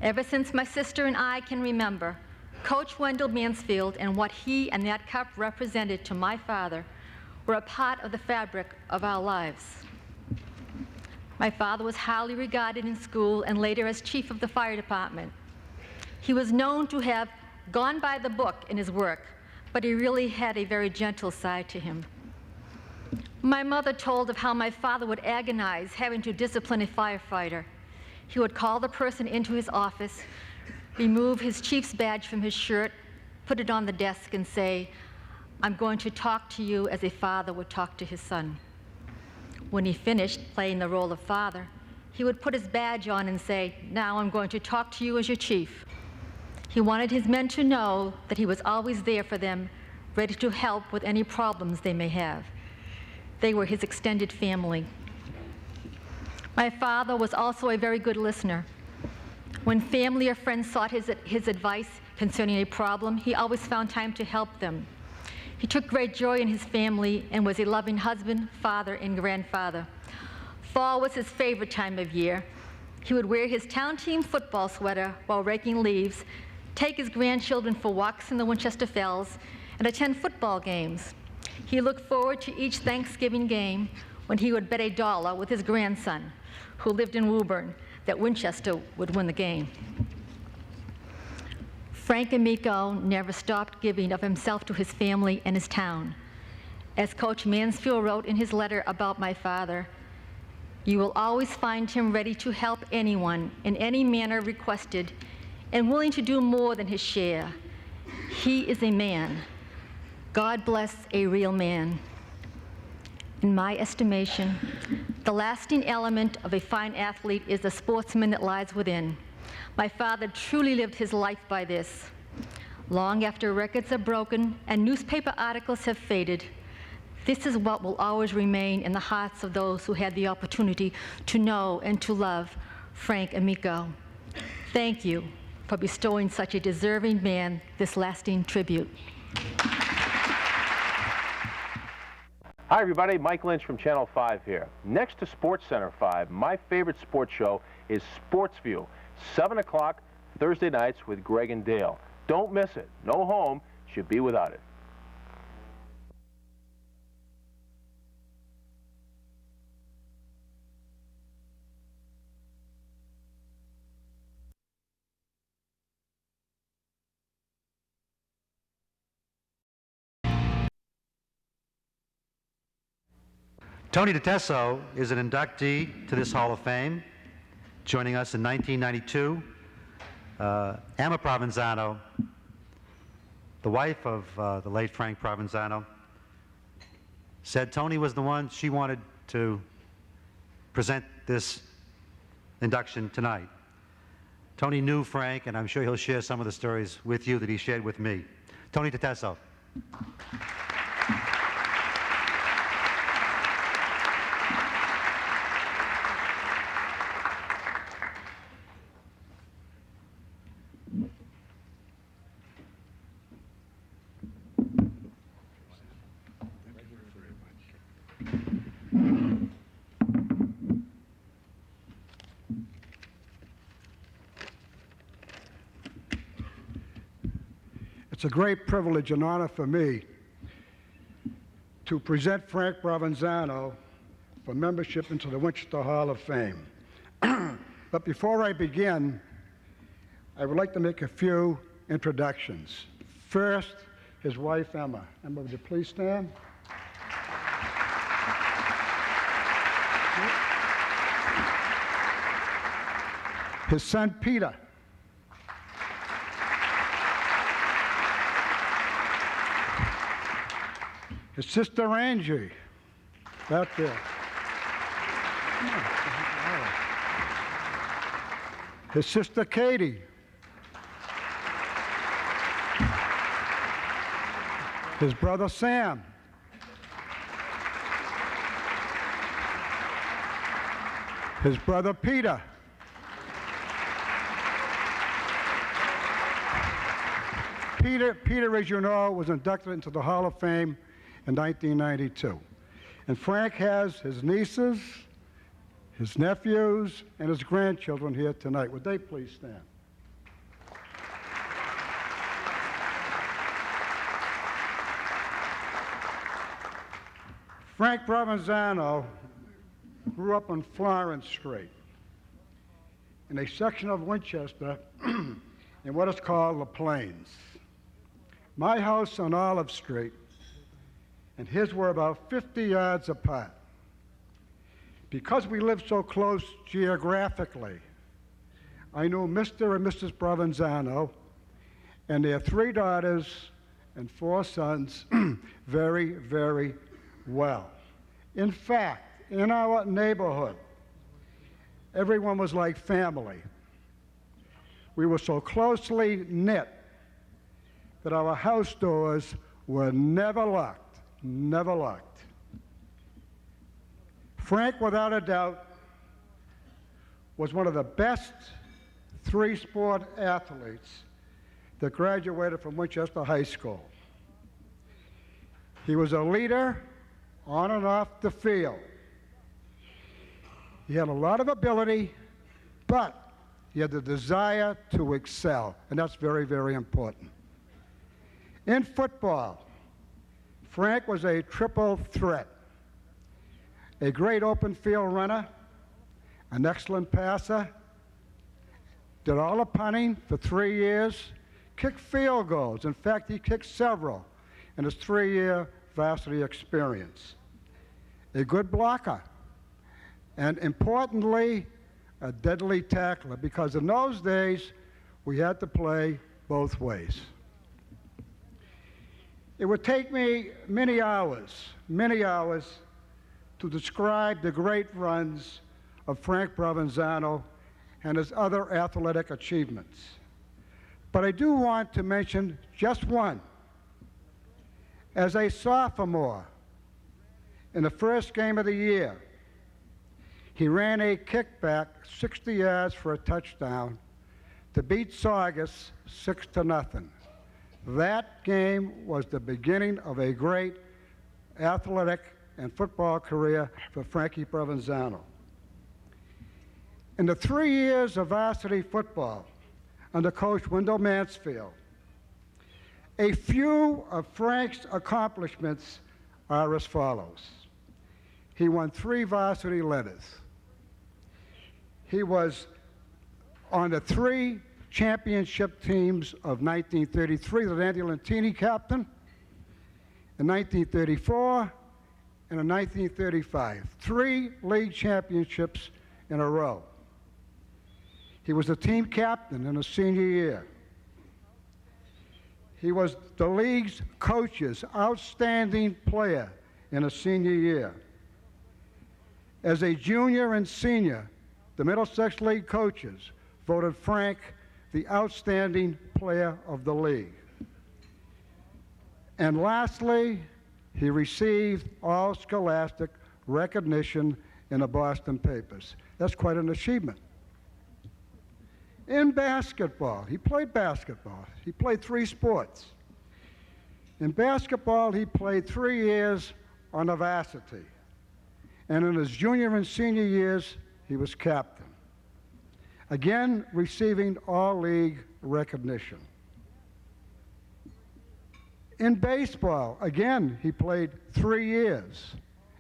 Ever since my sister and I can remember, Coach Wendell Mansfield and what he and that cup represented to my father were a part of the fabric of our lives. My father was highly regarded in school and later as chief of the fire department. He was known to have gone by the book in his work, but he really had a very gentle side to him. My mother told of how my father would agonize having to discipline a firefighter. He would call the person into his office, remove his chief's badge from his shirt, put it on the desk and say, "I'm going to talk to you as a father would talk to his son." When he finished playing the role of father, he would put his badge on and say, "Now I'm going to talk to you as your chief." He wanted his men to know that he was always there for them, ready to help with any problems they may have. They were his extended family. My father was also a very good listener. When family or friends sought his advice concerning a problem, he always found time to help them. He took great joy in his family and was a loving husband, father, and grandfather. Fall was his favorite time of year. He would wear his town team football sweater while raking leaves, take his grandchildren for walks in the Winchester Fells, and attend football games. He looked forward to each Thanksgiving game when he would bet $1 with his grandson, who lived in Woburn, that Winchester would win the game. Frank Amico never stopped giving of himself to his family and his town. As Coach Mansfield wrote in his letter about my father, "You will always find him ready to help anyone in any manner requested and willing to do more than his share. He is a man. God bless a real man." In my estimation, the lasting element of a fine athlete is the sportsman that lies within. My father truly lived his life by this. Long after records are broken and newspaper articles have faded, this is what will always remain in the hearts of those who had the opportunity to know and to love Frank Amico. Thank you for bestowing such a deserving man this lasting tribute. Hi everybody, Mike Lynch from Channel 5 here. Next to Sports Center 5, my favorite sports show is Sports View, 7 o'clock Thursday nights with Greg and Dale. Don't miss it. No home should be without it. Tony DeTesso is an inductee to this Hall of Fame, joining us in 1992. Emma Provenzano, the wife of the late Frank Provenzano, said Tony was the one she wanted to present this induction tonight. Tony knew Frank, and I'm sure he'll share some of the stories with you that he shared with me. Tony DeTesso. It's a great privilege and honor for me to present Frank Provenzano for membership into the Winchester Hall of Fame. But before I begin, I would like to make a few introductions. First, his wife, Emma. Emma, would you please stand? His son, Peter. His sister, Angie, back there. his sister Katie, his brother Sam, his brother Peter, Peter, as you know, was inducted into the Hall of Fame in 1992. And Frank has his nieces, his nephews, and his grandchildren here tonight. Would they please stand? Frank Provenzano grew up on Florence Street in a section of Winchester in what is called the Plains. My house on Olive Street and his were about 50 yards apart. Because we lived so close geographically, I knew Mr. and Mrs. Provenzano and their 3 daughters and 4 sons very, very well. In fact, in our neighborhood, everyone was like family. We were so closely knit that our house doors were never locked, never locked. Frank, without a doubt, was one of the best 3-sport athletes that graduated from Winchester High School. He was a leader on and off the field. He had a lot of ability, but he had the desire to excel, and that's very, very important. In football, Frank was a triple threat. A great open field runner, an excellent passer, did all the punting for 3 years, kicked field goals. In fact, he kicked several in his 3-year varsity experience. A good blocker, and importantly, a deadly tackler, because in those days, we had to play both ways. It would take me many hours to describe the great runs of Frank Provenzano and his other athletic achievements. But I do want to mention just one. As a sophomore, in the first game of the year, he ran a kickback 60 yards for a touchdown to beat Saugus 6-0. That game was the beginning of a great athletic and football career for Frankie Provenzano. In the 3 years of varsity football under Coach Wendell Mansfield, a few of Frank's accomplishments are as follows. He won 3 varsity letters. He was on the 3 championship teams of 1933 that Andy Lentini captained, in 1934, and in 1935. 3 league championships in a row. He was the team captain in his senior year. He was the league's coach's outstanding player in his senior year. As a junior and senior, the Middlesex League coaches voted Frank the outstanding player of the league. And lastly, he received all scholastic recognition in the Boston papers. That's quite an achievement. In basketball, he played basketball. He played 3 sports. In basketball, he played 3 years on the varsity. And in his junior and senior years, he was captain. Again, receiving all-league recognition. In baseball, again, he played 3 years.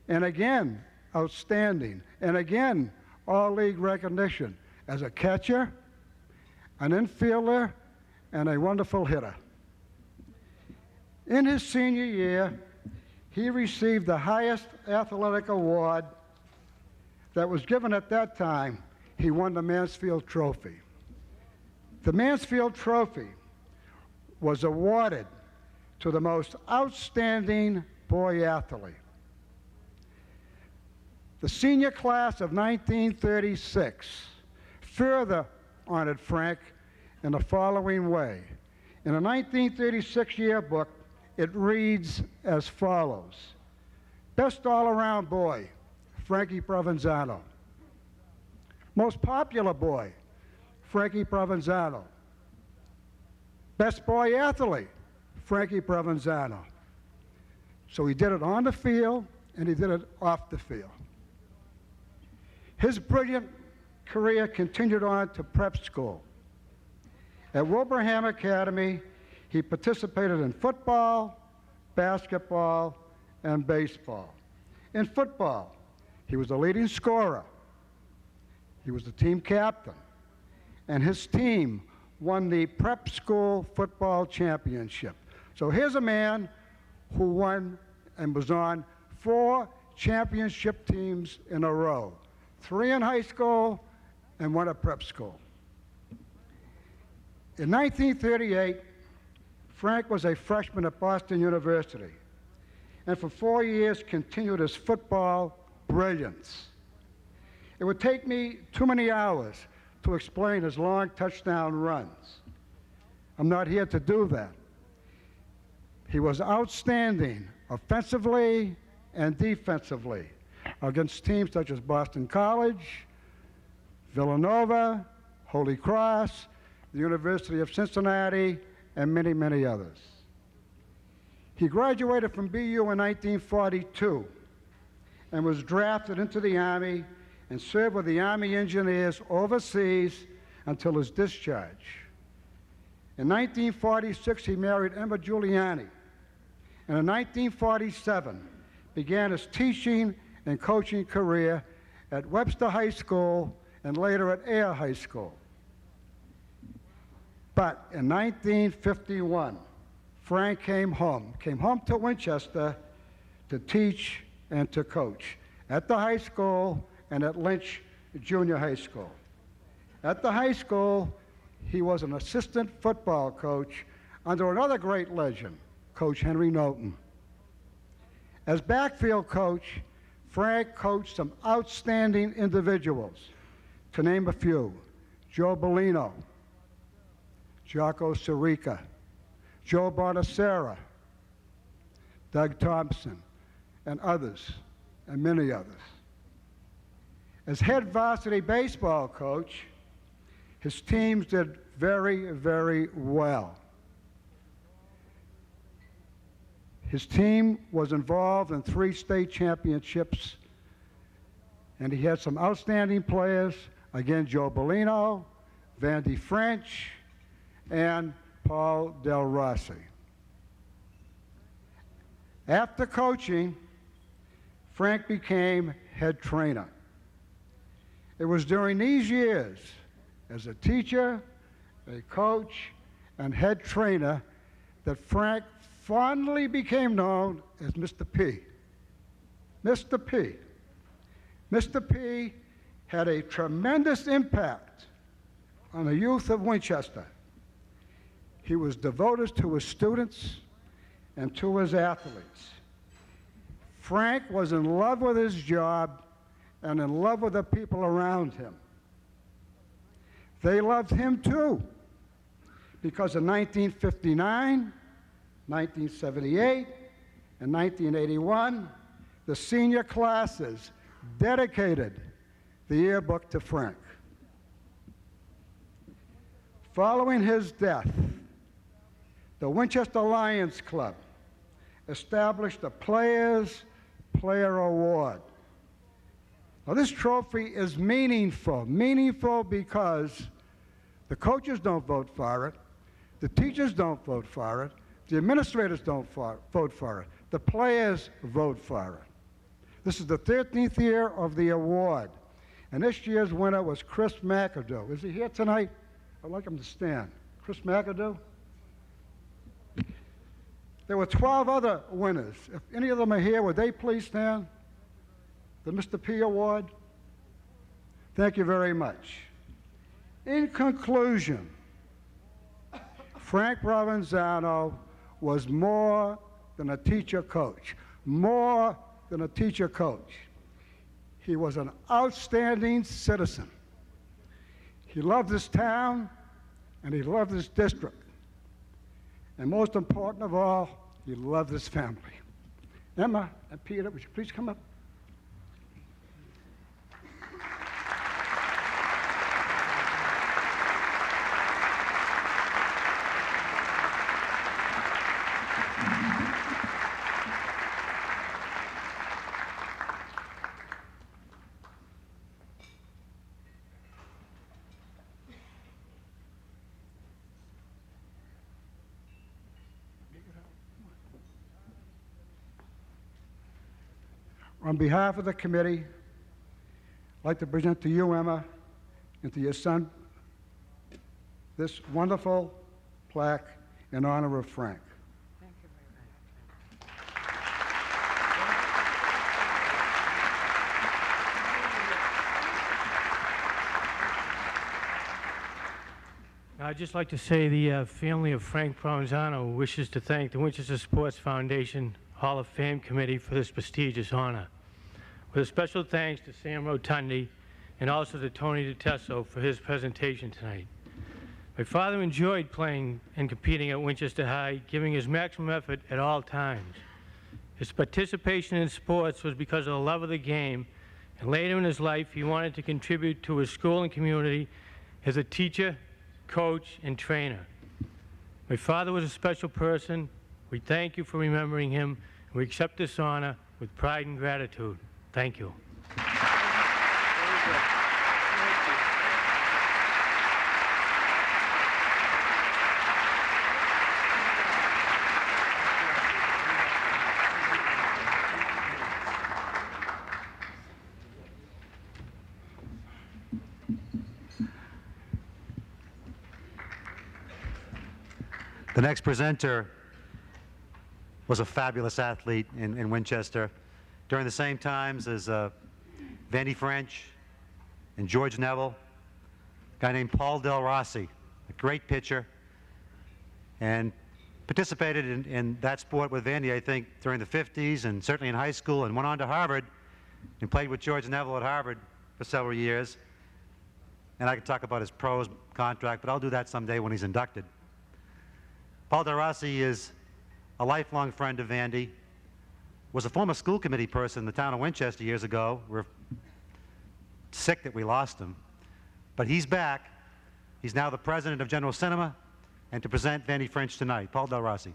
And again, outstanding. And again, all-league recognition as a catcher, an infielder, and a wonderful hitter. In his senior year, he received the highest athletic award that was given at that time. He won the Mansfield Trophy. The Mansfield Trophy was awarded to the most outstanding boy athlete. The senior class of 1936 further honored Frank in the following way. In the 1936 yearbook, it reads as follows: Best all-around boy, Frankie Provenzano. Most popular boy, Frankie Provenzano. Best boy athlete, Frankie Provenzano. So he did it on the field and he did it off the field. His brilliant career continued on to prep school. At Wilbraham Academy, he participated in football, basketball, and baseball. In football, he was the leading scorer. He was the team captain. And his team won the prep school football championship. So here's a man who won and was on 4 championship teams in a row. 3 in high school and 1 at prep school. In 1938, Frank was a freshman at Boston University, and for 4 years continued his football brilliance. It would take me too many hours to explain his long touchdown runs. I'm not here to do that. He was outstanding offensively and defensively against teams such as Boston College, Villanova, Holy Cross, the University of Cincinnati, and many, many others. He graduated from BU in 1942 and was drafted into the Army and served with the Army Engineers overseas until his discharge. In 1946, he married Emma Giuliani, and in 1947 began his teaching and coaching career at Webster High School and later at Air High School. But in 1951, Frank came home to Winchester to teach and to coach at the high school and at Lynch Junior High School. At the high school, he was an assistant football coach under another great legend, Coach Henry Knowlton. As backfield coach, Frank coached some outstanding individuals, to name a few: Joe Bellino, Jocko Sirica, Joe Bonacera, Doug Thompson, and others, and many others. As head varsity baseball coach, his teams did very, very well. His team was involved in 3 state championships, and he had some outstanding players, again, Joe Bellino, Vandy French, and Paul Del Rossi. After coaching, Frank became head trainer. It was during these years, as a teacher, a coach, and head trainer, that Frank fondly became known as Mr. P. Mr. P. Mr. P had a tremendous impact on the youth of Winchester. He was devoted to his students and to his athletes. Frank was in love with his job and in love with the people around him. They loved him too, because in 1959, 1978, and 1981, the senior classes dedicated the yearbook to Frank. Following his death, the Winchester Lions Club established the Players' Player Award. Now, this trophy is meaningful because the coaches don't vote for it, the teachers don't vote for it, the administrators don't vote for it, the players vote for it. This is the 13th year of the award, and this year's winner was Chris McAdoo. Is he here tonight? I'd like him to stand. Chris McAdoo? There were 12 other winners. If any of them are here, would they please stand? The Mr. P Award. Thank you very much. In conclusion, Frank Provenzano was more than a teacher coach. More than a teacher coach. He was an outstanding citizen. He loved his town, and he loved his district. And most important of all, he loved his family. Emma and Peter, would you please come up? On behalf of the committee, I'd like to present to you, Emma, and to your son, this wonderful plaque in honor of Frank. I'd just like to say the family of Frank Provenzano wishes to thank the Winchester Sports Foundation Hall of Fame Committee for this prestigious honor. With a special thanks to Sam Rotundi and also to Tony DeTesso for his presentation tonight. My father enjoyed playing and competing at Winchester High, giving his maximum effort at all times. His participation in sports was because of the love of the game, and later in his life he wanted to contribute to his school and community as a teacher, coach, and trainer. My father was a special person. We thank you for remembering him, and we accept this honor with pride and gratitude. Thank you. The next presenter was a fabulous athlete in Winchester. During the same times as Vandy French and George Neville, a guy named Paul Del Rossi, a great pitcher, and participated in that sport with Vandy, I think, during the 50s and certainly in high school, and went on to Harvard and played with George Neville at Harvard for several years. And I could talk about his pros contract, but I'll do that someday when he's inducted. Paul Del Rossi is a lifelong friend of Vandy, was a former school committee person in the town of Winchester years ago. We're sick that we lost him. But he's back. He's now the president of General Cinema, and to present Vandy French tonight, Paul Del Rossi.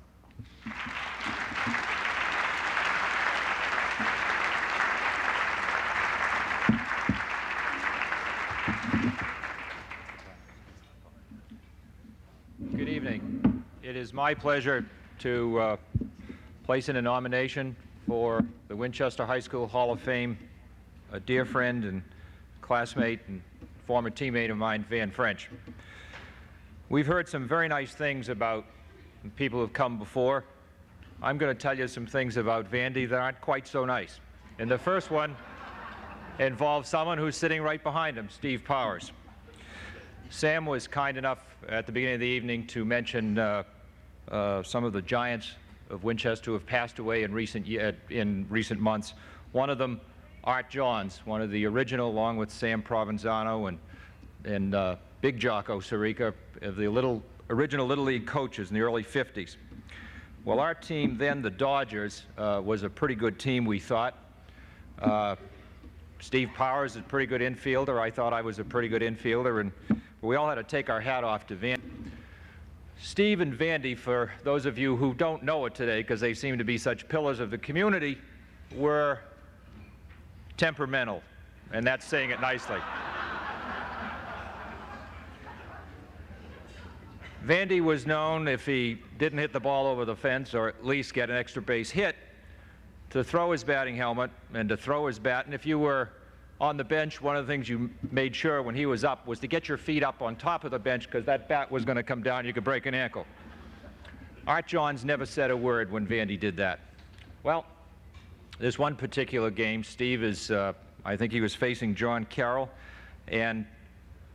Good evening. It is my pleasure to place in a nomination for the Winchester High School Hall of Fame a dear friend and classmate and former teammate of mine, Van French. We've heard some very nice things about people who've come before. I'm going to tell you some things about Vandy that aren't quite so nice. And the first one involves someone who's sitting right behind him, Steve Powers. Sam was kind enough at the beginning of the evening to mention some of the giants of Winchester who have passed away in recent months. One of them, Art Johns, one of the original, along with Sam Provenzano and Big Jocko Sirica, of the original Little League coaches in the early 50s. Well, our team then, the Dodgers, was a pretty good team, we thought. Steve Powers is a pretty good infielder. I thought I was a pretty good infielder, and we all had to take our hat off to Vandy. Steve and Vandy, for those of you who don't know it today, because they seem to be such pillars of the community, were temperamental, and that's saying it nicely. Vandy was known, if he didn't hit the ball over the fence, or at least get an extra base hit, to throw his batting helmet and to throw his bat. And if you were on the bench, one of the things you made sure when he was up was to get your feet up on top of the bench, because that bat was going to come down, you could break an ankle. Art Johns never said a word when Vandy did that. Well, this one particular game, Steve is, I think he was facing John Carroll, and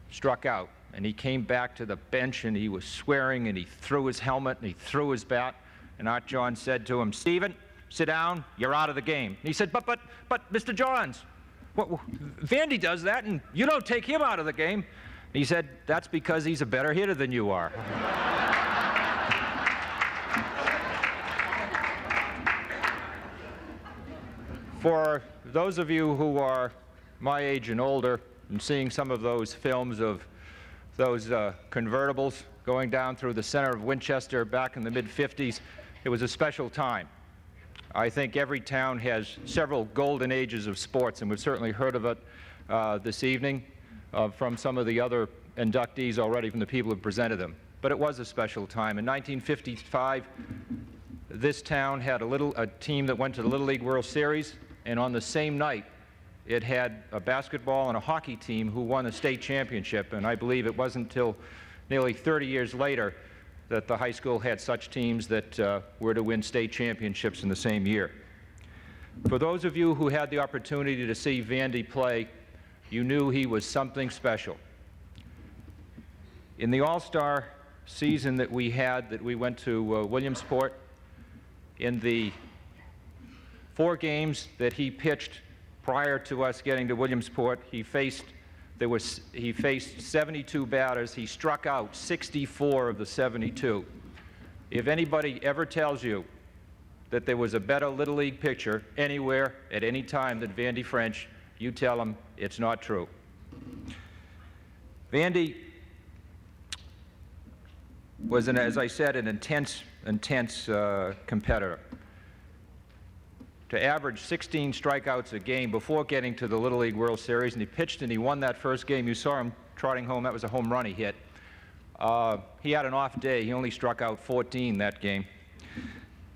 struck out. And he came back to the bench and he was swearing, and he threw his helmet and he threw his bat. And Art Johns said to him, "Stephen, sit down, you're out of the game." And he said, but Mr. Johns, Vandy does that, and you don't take him out of the game. He said, "That's because he's a better hitter than you are." For those of you who are my age and older, and seeing some of those films of those convertibles going down through the center of Winchester back in the mid-50s, it was a special time. I think every town has several golden ages of sports, and we've certainly heard of it this evening from some of the other inductees already, from the people who presented them. But it was a special time. In 1955, this town had a team that went to the Little League World Series, and on the same night, it had a basketball and a hockey team who won a state championship, and I believe it wasn't until nearly 30 years later that the high school had such teams that were to win state championships in the same year. For those of you who had the opportunity to see Vandy play, you knew he was something special. In the All-Star season that we went to Williamsport, in the 4 games that he pitched prior to us getting to Williamsport, he faced 72 batters. He struck out 64 of the 72. If anybody ever tells you that there was a better Little League pitcher anywhere at any time than Vandy French, you tell them it's not true. Vandy was, as I said, an intense competitor. To average 16 strikeouts a game before getting to the Little League World Series, and he pitched and he won that first game. You saw him trotting home. That was a home run he hit. He had an off day. He only struck out 14 that game.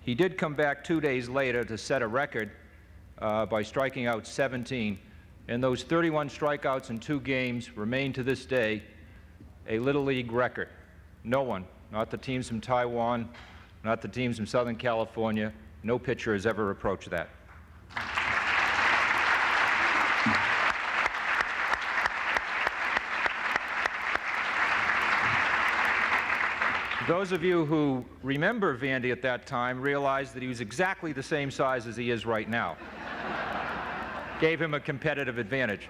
He did come back 2 days later to set a record by striking out 17, and those 31 strikeouts in 2 games remain to this day a Little League record. No one, not the teams from Taiwan, not the teams from Southern California, no pitcher has ever approached that. Those of you who remember Vandy at that time realize that he was exactly the same size as he is right now. Gave him a competitive advantage.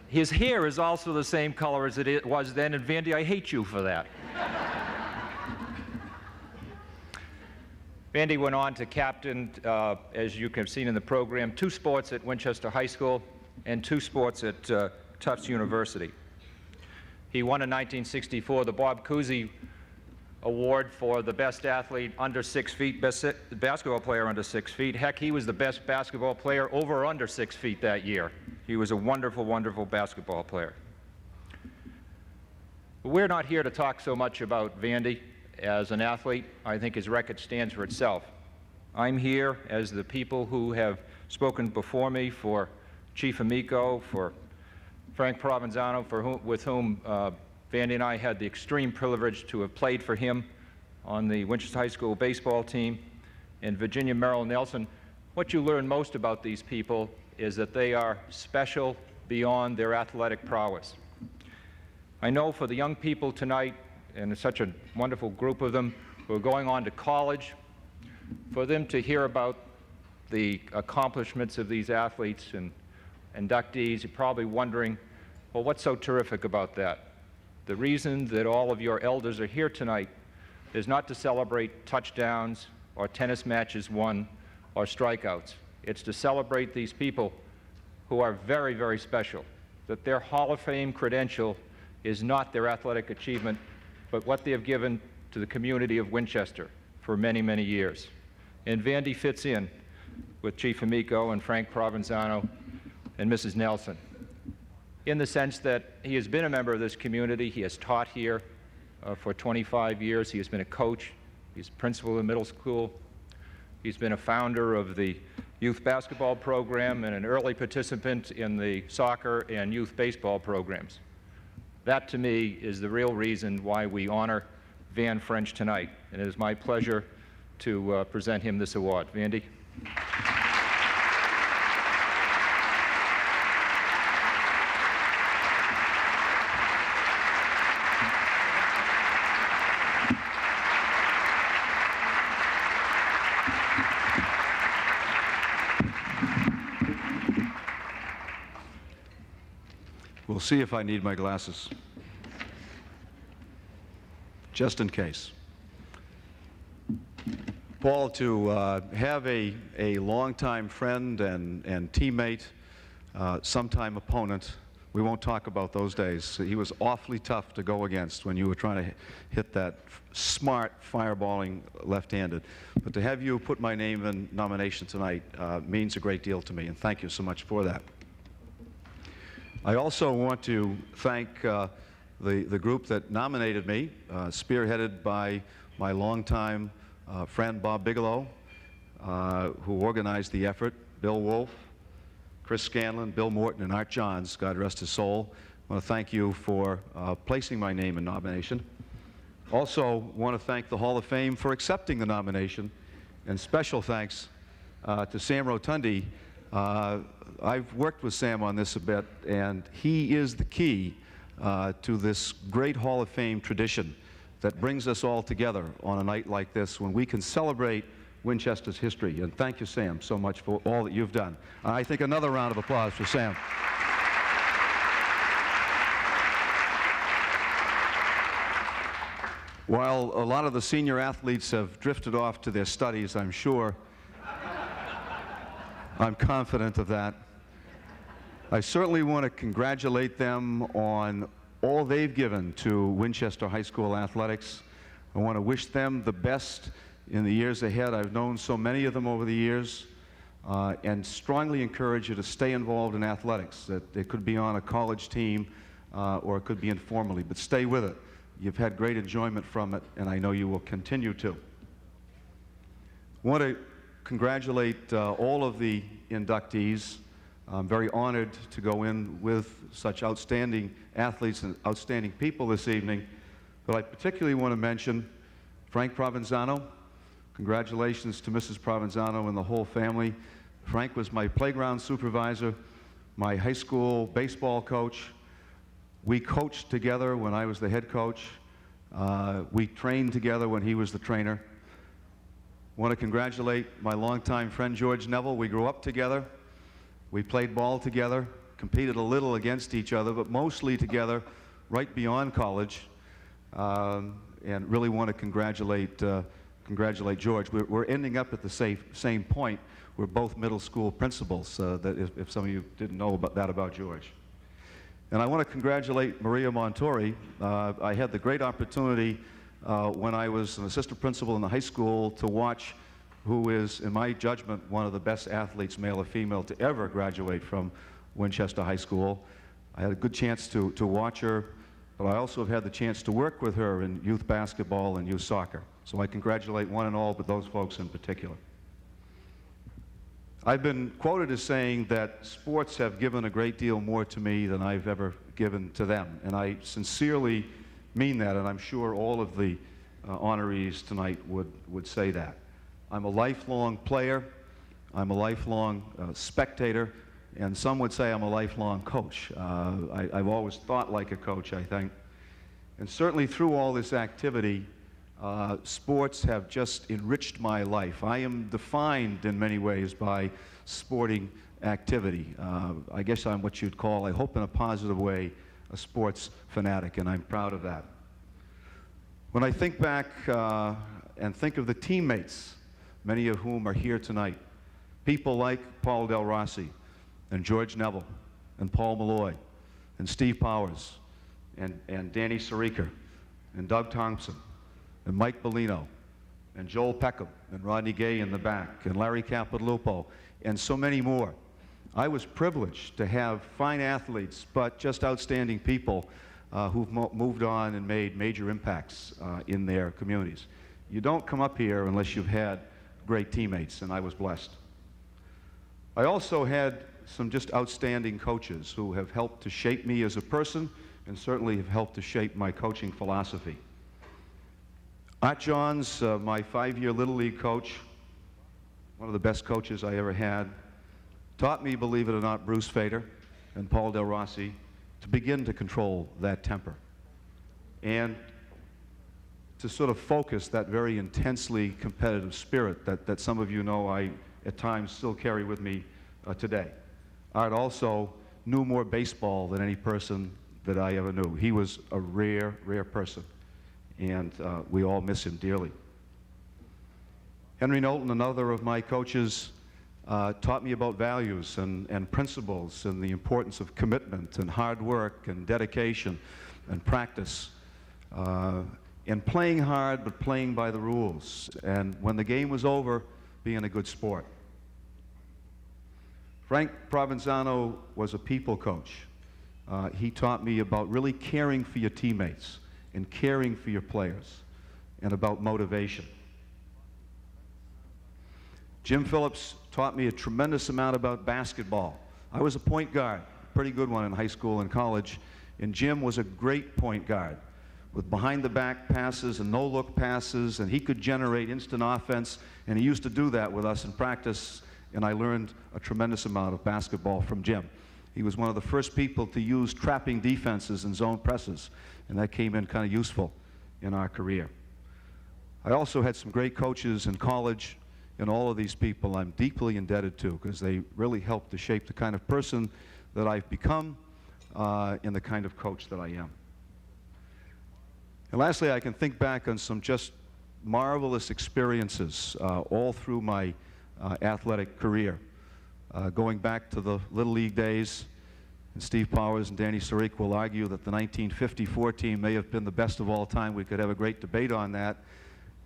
His hair is also the same color as it was then, and Vandy, I hate you for that. Vandy went on to captain, as you have seen in the program, 2 sports at Winchester High School and 2 sports at Tufts University. He won in 1964 the Bob Cousy Award for the best athlete under 6 feet, best basketball player under 6 feet. Heck, he was the best basketball player over or under 6 feet that year. He was a wonderful, wonderful basketball player. But we're not here to talk so much about Vandy as an athlete. I think his record stands for itself. I'm here as the people who have spoken before me, for Chief Amico, for Frank Provenzano, with whom Vandy and I had the extreme privilege to have played for him on the Winchester High School baseball team, and Virginia Merrill Nelson. What you learn most about these people is that they are special beyond their athletic prowess. I know for the young people tonight, and it's such a wonderful group of them who are going on to college, for them to hear about the accomplishments of these athletes and inductees, you're probably wondering, well, what's so terrific about that? The reason that all of your elders are here tonight is not to celebrate touchdowns or tennis matches won or strikeouts. It's to celebrate these people who are very, very special, that their Hall of Fame credential is not their athletic achievement, but what they have given to the community of Winchester for many, many years. And Vandy fits in with Chief Amico and Frank Provenzano and Mrs. Nelson, in the sense that he has been a member of this community. He has taught here for 25 years. He has been a coach. He's principal of the middle school. He's been a founder of the youth basketball program and an early participant in the soccer and youth baseball programs. That, to me, is the real reason why we honor Van French tonight, and it is my pleasure to present him this award. Vandy. We'll see if I need my glasses, just in case. Paul, to have a longtime friend and teammate, sometime opponent, we won't talk about those days. He was awfully tough to go against when you were trying to hit that smart fireballing left-handed. But to have you put my name in nomination tonight means a great deal to me, and thank you so much for that. I also want to thank the group that nominated me, spearheaded by my longtime friend Bob Bigelow, who organized the effort, Bill Wolf, Chris Scanlon, Bill Morton, and Art Johns, God rest his soul. I want to thank you for placing my name in nomination. Also want to thank the Hall of Fame for accepting the nomination, and special thanks to Sam Rotundi. I've worked with Sam on this a bit, and he is the key to this great Hall of Fame tradition that brings us all together on a night like this when we can celebrate Winchester's history. And thank you, Sam, so much for all that you've done. I think another round of applause for Sam. While a lot of the senior athletes have drifted off to their studies, I'm sure, I'm confident of that, I certainly want to congratulate them on all they've given to Winchester High School athletics. I want to wish them the best in the years ahead. I've known so many of them over the years, and strongly encourage you to stay involved in athletics. That it could be on a college team or it could be informally, but stay with it. You've had great enjoyment from it, and I know you will continue to. I want to congratulate all of the inductees. I'm very honored to go in with such outstanding athletes and outstanding people this evening, but I particularly want to mention Frank Provenzano. Congratulations to Mrs. Provenzano and the whole family. Frank was my playground supervisor, my high school baseball coach. We coached together when I was the head coach. We trained together when he was the trainer. I want to congratulate my longtime friend George Neville. We grew up together. We played ball together, competed a little against each other, but mostly together right beyond college. And really want to congratulate George. We're ending up at the same point. We're both middle school principals, that if some of you didn't know about George. And I want to congratulate Maria Montori. I had the great opportunity when I was an assistant principal in the high school to watch who is, in my judgment, one of the best athletes, male or female, to ever graduate from Winchester High School. I had a good chance to watch her, but I also have had the chance to work with her in youth basketball and youth soccer. So I congratulate one and all, but those folks in particular. I've been quoted as saying that sports have given a great deal more to me than I've ever given to them. And I sincerely mean that, and I'm sure all of the honorees tonight would say that. I'm a lifelong player, I'm a lifelong spectator, and some would say I'm a lifelong coach. I've always thought like a coach, I think. And certainly through all this activity, sports have just enriched my life. I am defined in many ways by sporting activity. I guess I'm what you'd call, I hope in a positive way, a sports fanatic, and I'm proud of that. When I think back and think of the teammates, many of whom are here tonight, people like Paul Del Rossi and George Neville and Paul Malloy and Steve Powers and Danny Sirica and Doug Thompson and Mike Bellino and Joel Peckham and Rodney Gay in the back and Larry Capodilupo and so many more. I was privileged to have fine athletes, but just outstanding people who've moved on and made major impacts in their communities. You don't come up here unless you've had great teammates, and I was blessed. I also had some just outstanding coaches who have helped to shape me as a person and certainly have helped to shape my coaching philosophy. Art Johns, my 5-year Little League coach, one of the best coaches I ever had, taught me, believe it or not, Bruce Fader and Paul Del Rossi to begin to control that temper and to sort of focus that very intensely competitive spirit that some of you know I at times still carry with me today. Art also knew more baseball than any person that I ever knew. He was a rare, rare person, and we all miss him dearly. Henry Knowlton, another of my coaches, taught me about values and principles and the importance of commitment and hard work and dedication and practice. And playing hard, but playing by the rules. And when the game was over, being a good sport. Frank Provenzano was a people coach. He taught me about really caring for your teammates and caring for your players and about motivation. Jim Phillips taught me a tremendous amount about basketball. I was a point guard, pretty good one in high school and college, and Jim was a great point guard with behind-the-back passes and no-look passes, and he could generate instant offense, and he used to do that with us in practice, and I learned a tremendous amount of basketball from Jim. He was one of the first people to use trapping defenses and zone presses, and that came in kind of useful in our career. I also had some great coaches in college, and all of these people I'm deeply indebted to because they really helped to shape the kind of person that I've become and the kind of coach that I am. And lastly, I can think back on some just marvelous experiences all through my athletic career. Going back to the Little League days, and Steve Powers and Danny Saric will argue that the 1954 team may have been the best of all time. We could have a great debate on that.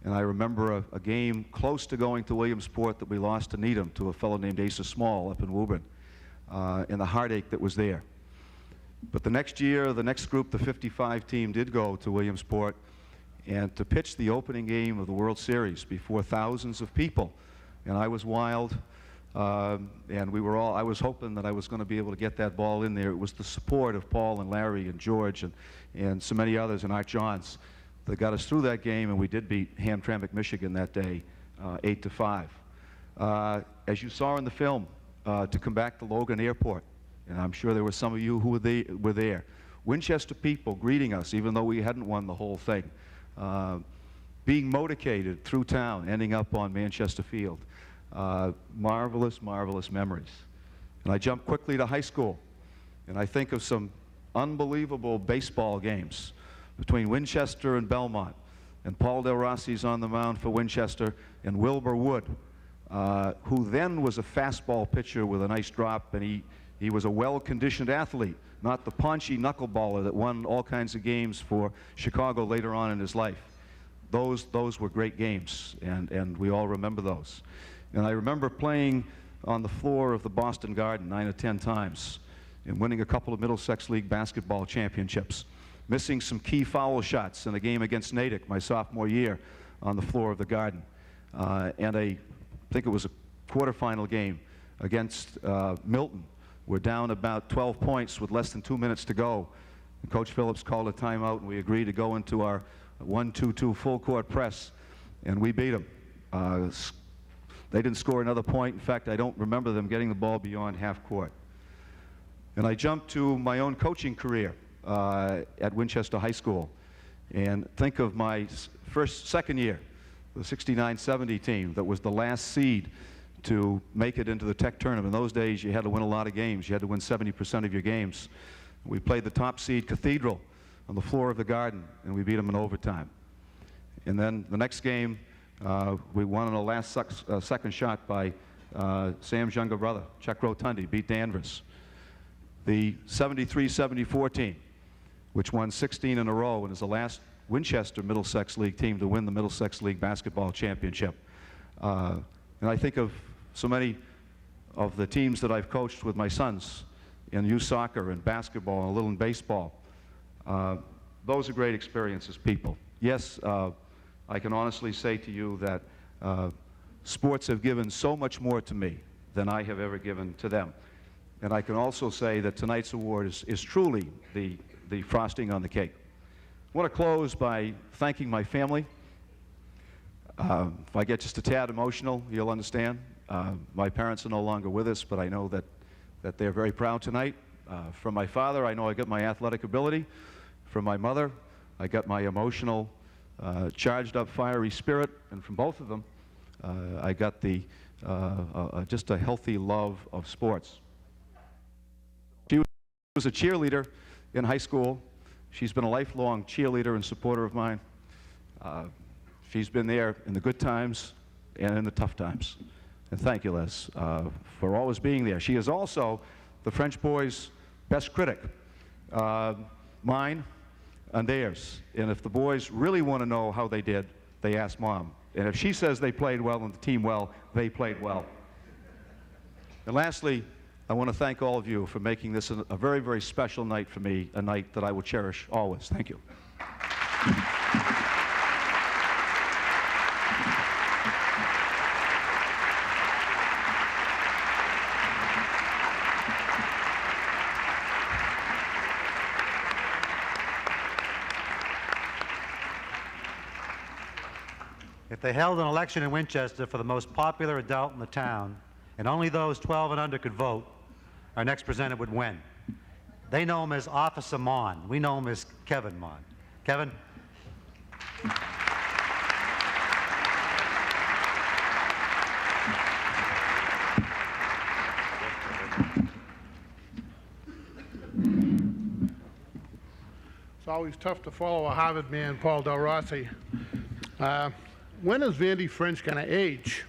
And I remember a game close to going to Williamsport that we lost to Needham to a fellow named Asa Small up in Woburn, and the heartache that was there. But the next year, the next group, the 55 team, did go to Williamsport and to pitch the opening game of the World Series before thousands of people. And I was wild, and we were all, I was hoping that I was going to be able to get that ball in there. It was the support of Paul and Larry and George and so many others and Art Johns that got us through that game, and we did beat Hamtramck, Michigan that day, 8-5. As you saw in the film, to come back to Logan Airport, and I'm sure there were some of you who were there. Winchester people greeting us, even though we hadn't won the whole thing. Being motorcaded through town, ending up on Manchester Field. Marvelous, marvelous memories. And I jump quickly to high school, and I think of some unbelievable baseball games between Winchester and Belmont, and Paul Del Rossi's on the mound for Winchester, and Wilbur Wood, who then was a fastball pitcher with a nice drop, and he was a well-conditioned athlete, not the paunchy knuckleballer that won all kinds of games for Chicago later on in his life. Those were great games, and we all remember those. And I remember playing on the floor of the Boston Garden 9 or 10 times and winning a couple of Middlesex League basketball championships, missing some key foul shots in a game against Natick my sophomore year on the floor of the Garden, and I think it was a quarterfinal game against Milton. We're down about 12 points with less than 2 minutes to go. And Coach Phillips called a timeout, and we agreed to go into our 1-2-2 full court press, and we beat them. They didn't score another point. In fact, I don't remember them getting the ball beyond half court. And I jumped to my own coaching career at Winchester High School, and think of my second year, the 69-70 team that was the last seed to make it into the Tech tournament. In those days, you had to win a lot of games. You had to win 70% of your games. We played the top seed Cathedral on the floor of the Garden, and we beat them in overtime. And then the next game, we won on a last second shot by Sam's younger brother, Chuck Rotundi, beat Danvers. The 73-74 team, which won 16 in a row and is the last Winchester Middlesex League team to win the Middlesex League basketball championship. And I think of so many of the teams that I've coached with my sons in youth soccer and basketball and a little in baseball. Those are great experiences, people. Yes, I can honestly say to you that sports have given so much more to me than I have ever given to them. And I can also say that tonight's award is truly the frosting on the cake. I want to close by thanking my family. If I get just a tad emotional, you'll understand. My parents are no longer with us, but I know that they're very proud tonight. From my father, I know I got my athletic ability. From my mother, I got my emotional, charged up, fiery spirit. And from both of them, I got just a healthy love of sports. She was was a cheerleader in high school. She's been a lifelong cheerleader and supporter of mine. She's been there in the good times and in the tough times. And thank you, Les, for always being there. She is also the French boys' best critic, mine and theirs. And if the boys really want to know how they did, they ask Mom. And if she says they played well and the team well, they played well. And lastly, I want to thank all of you for making this a very, very special night for me, a night that I will cherish always. Thank you. If they held an election in Winchester for the most popular adult in the town, and only those 12 and under could vote, our next presenter would win. They know him as Officer Mon. We know him as Kevin Mon. Kevin? It's always tough to follow a Harvard man, Paul Del Rossi. When is Vandy French going to age?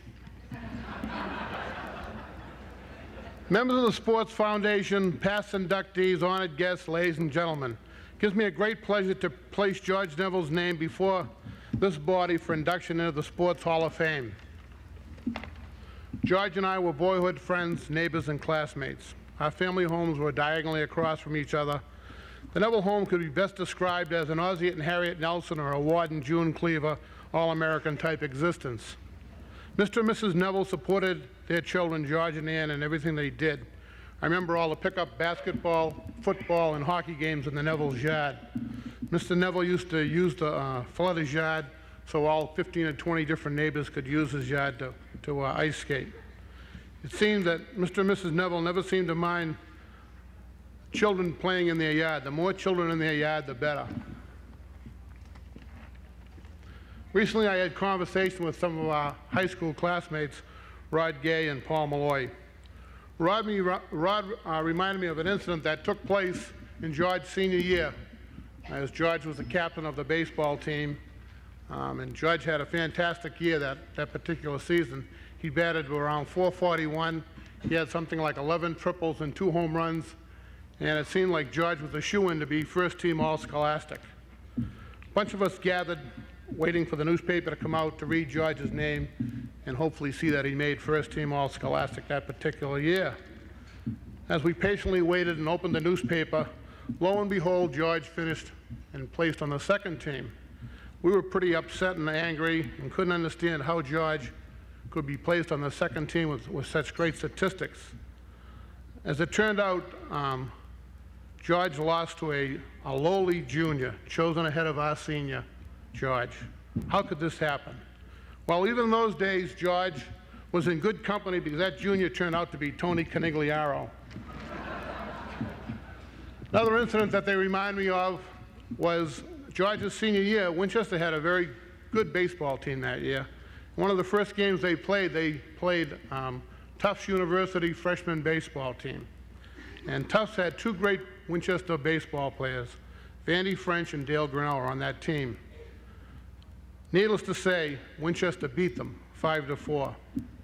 Members of the Sports Foundation, past inductees, honored guests, ladies and gentlemen, it gives me a great pleasure to place George Neville's name before this body for induction into the Sports Hall of Fame. George and I were boyhood friends, neighbors, and classmates. Our family homes were diagonally across from each other. The Neville home could be best described as an Ozzie and Harriet Nelson or a Ward and June Cleaver all-American type existence. Mr. and Mrs. Neville supported their children, George and Ann, in everything they did. I remember all the pickup basketball, football, and hockey games in the Neville's yard. Mr. Neville used to use the flood his yard so all 15 or 20 different neighbors could use his yard to ice skate. It seemed that Mr. and Mrs. Neville never seemed to mind children playing in their yard. The more children in their yard, the better. Recently, I had conversation with some of our high school classmates, Rod Gay and Paul Malloy. Rod reminded me of an incident that took place in George's senior year, as George was the captain of the baseball team, and George had a fantastic year that particular season. He batted around .441. He had something like 11 triples and 2 home runs, and it seemed like George was a shoo-in to be first-team All-Scholastic. A bunch of us gathered waiting for the newspaper to come out to read George's name and hopefully see that he made first-team All-Scholastic that particular year. As we patiently waited and opened the newspaper, lo and behold, George finished and placed on the second team. We were pretty upset and angry and couldn't understand how George could be placed on the second team with such great statistics. As it turned out, George lost to a lowly junior, chosen ahead of our senior, George. How could this happen? Well, even in those days, George was in good company because that junior turned out to be Tony Canigliaro. Another incident that they remind me of was George's senior year. Winchester had a very good baseball team that year. One of the first games they played Tufts University freshman baseball team. And Tufts had 2 great Winchester baseball players. Vandy French and Dale Grinnell were on that team. Needless to say, Winchester beat them 5-4.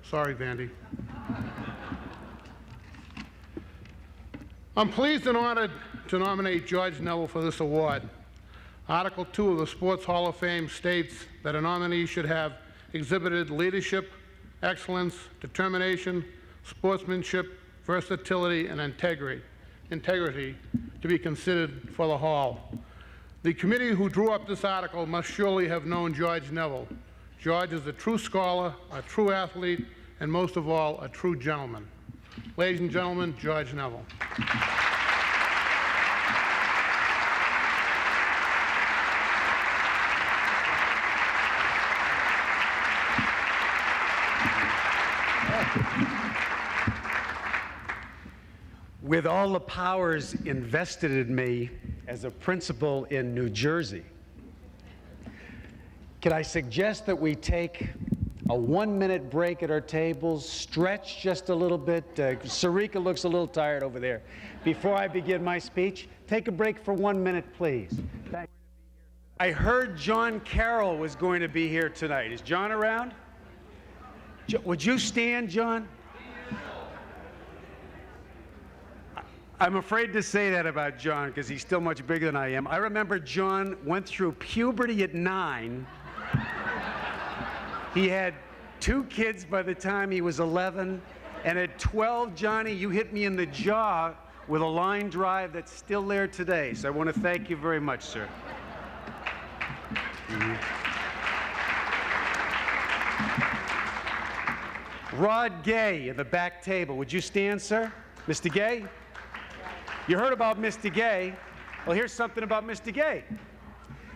Sorry, Vandy. I'm pleased and honored to nominate George Neville for this award. Article 2 of the Sports Hall of Fame states that a nominee should have exhibited leadership, excellence, determination, sportsmanship, versatility, and integrity to be considered for the Hall. The committee who drew up this article must surely have known George Neville. George is a true scholar, a true athlete, and most of all, a true gentleman. Ladies and gentlemen, George Neville. With all the powers invested in me as a principal in New Jersey, can I suggest that we take a 1-minute break at our tables, stretch just a little bit. Sarika looks a little tired over there. Before I begin my speech, take a break for 1 minute, please. Thank you. I heard John Carroll was going to be here tonight. Is John around? Would you stand, John? I'm afraid to say that about John because he's still much bigger than I am. I remember John went through puberty at 9. He had 2 kids by the time he was 11. And at 12, Johnny, you hit me in the jaw with a line drive that's still there today. So I want to thank you very much, sir. Rod Gay at the back table. Would you stand, sir? Mr. Gay? You heard about Mr. Gay. Well, here's something about Mr. Gay.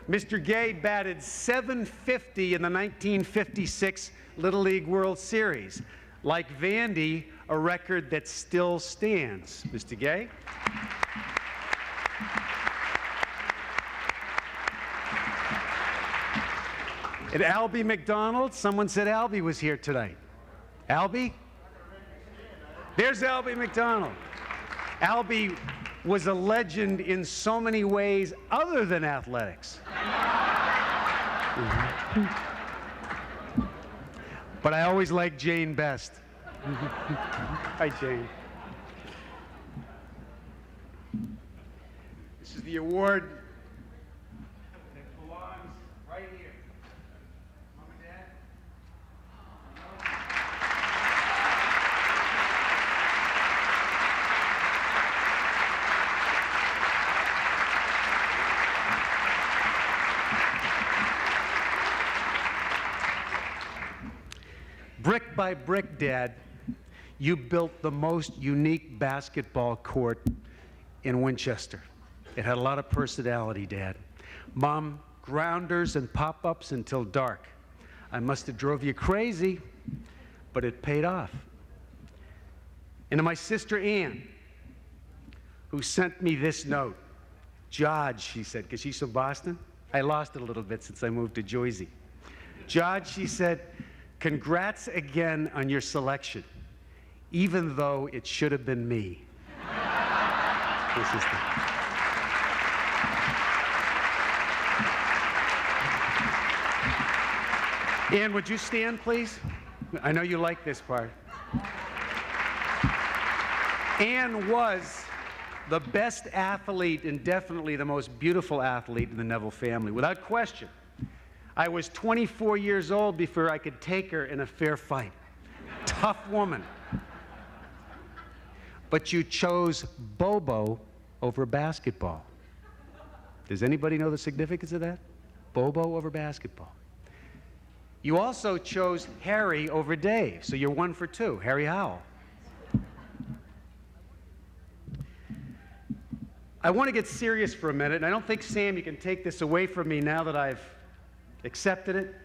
Mr. Gay batted .750 in the 1956 Little League World Series. Like Vandy, a record that still stands. Mr. Gay? And Albie McDonald, someone said Albie was here tonight. Albie? There's Albie McDonald. Albie was a legend in so many ways other than athletics. But I always liked Jane best. Hi, Jane. This is the award that belongs right here. Mom and Dad? Brick by brick, Dad, you built the most unique basketball court in Winchester. It had a lot of personality, Dad. Mom, grounders and pop-ups until dark. I must have drove you crazy, but it paid off. And to my sister Ann, who sent me this note. George, she said, because she's from Boston. I lost it a little bit since I moved to Jersey. George, she said, congrats again on your selection, even though it should have been me. This is Ann, would you stand, please? I know you like this part. Ann was the best athlete and definitely the most beautiful athlete in the Neville family, without question. I was 24 years old before I could take her in a fair fight. Tough woman. But you chose Bobo over basketball. Does anybody know the significance of that? Bobo over basketball. You also chose Harry over Dave, so you're 1 for 2. Harry Howell. I want to get serious for a minute, and I don't think, Sam, you can take this away from me now that I've accepted it.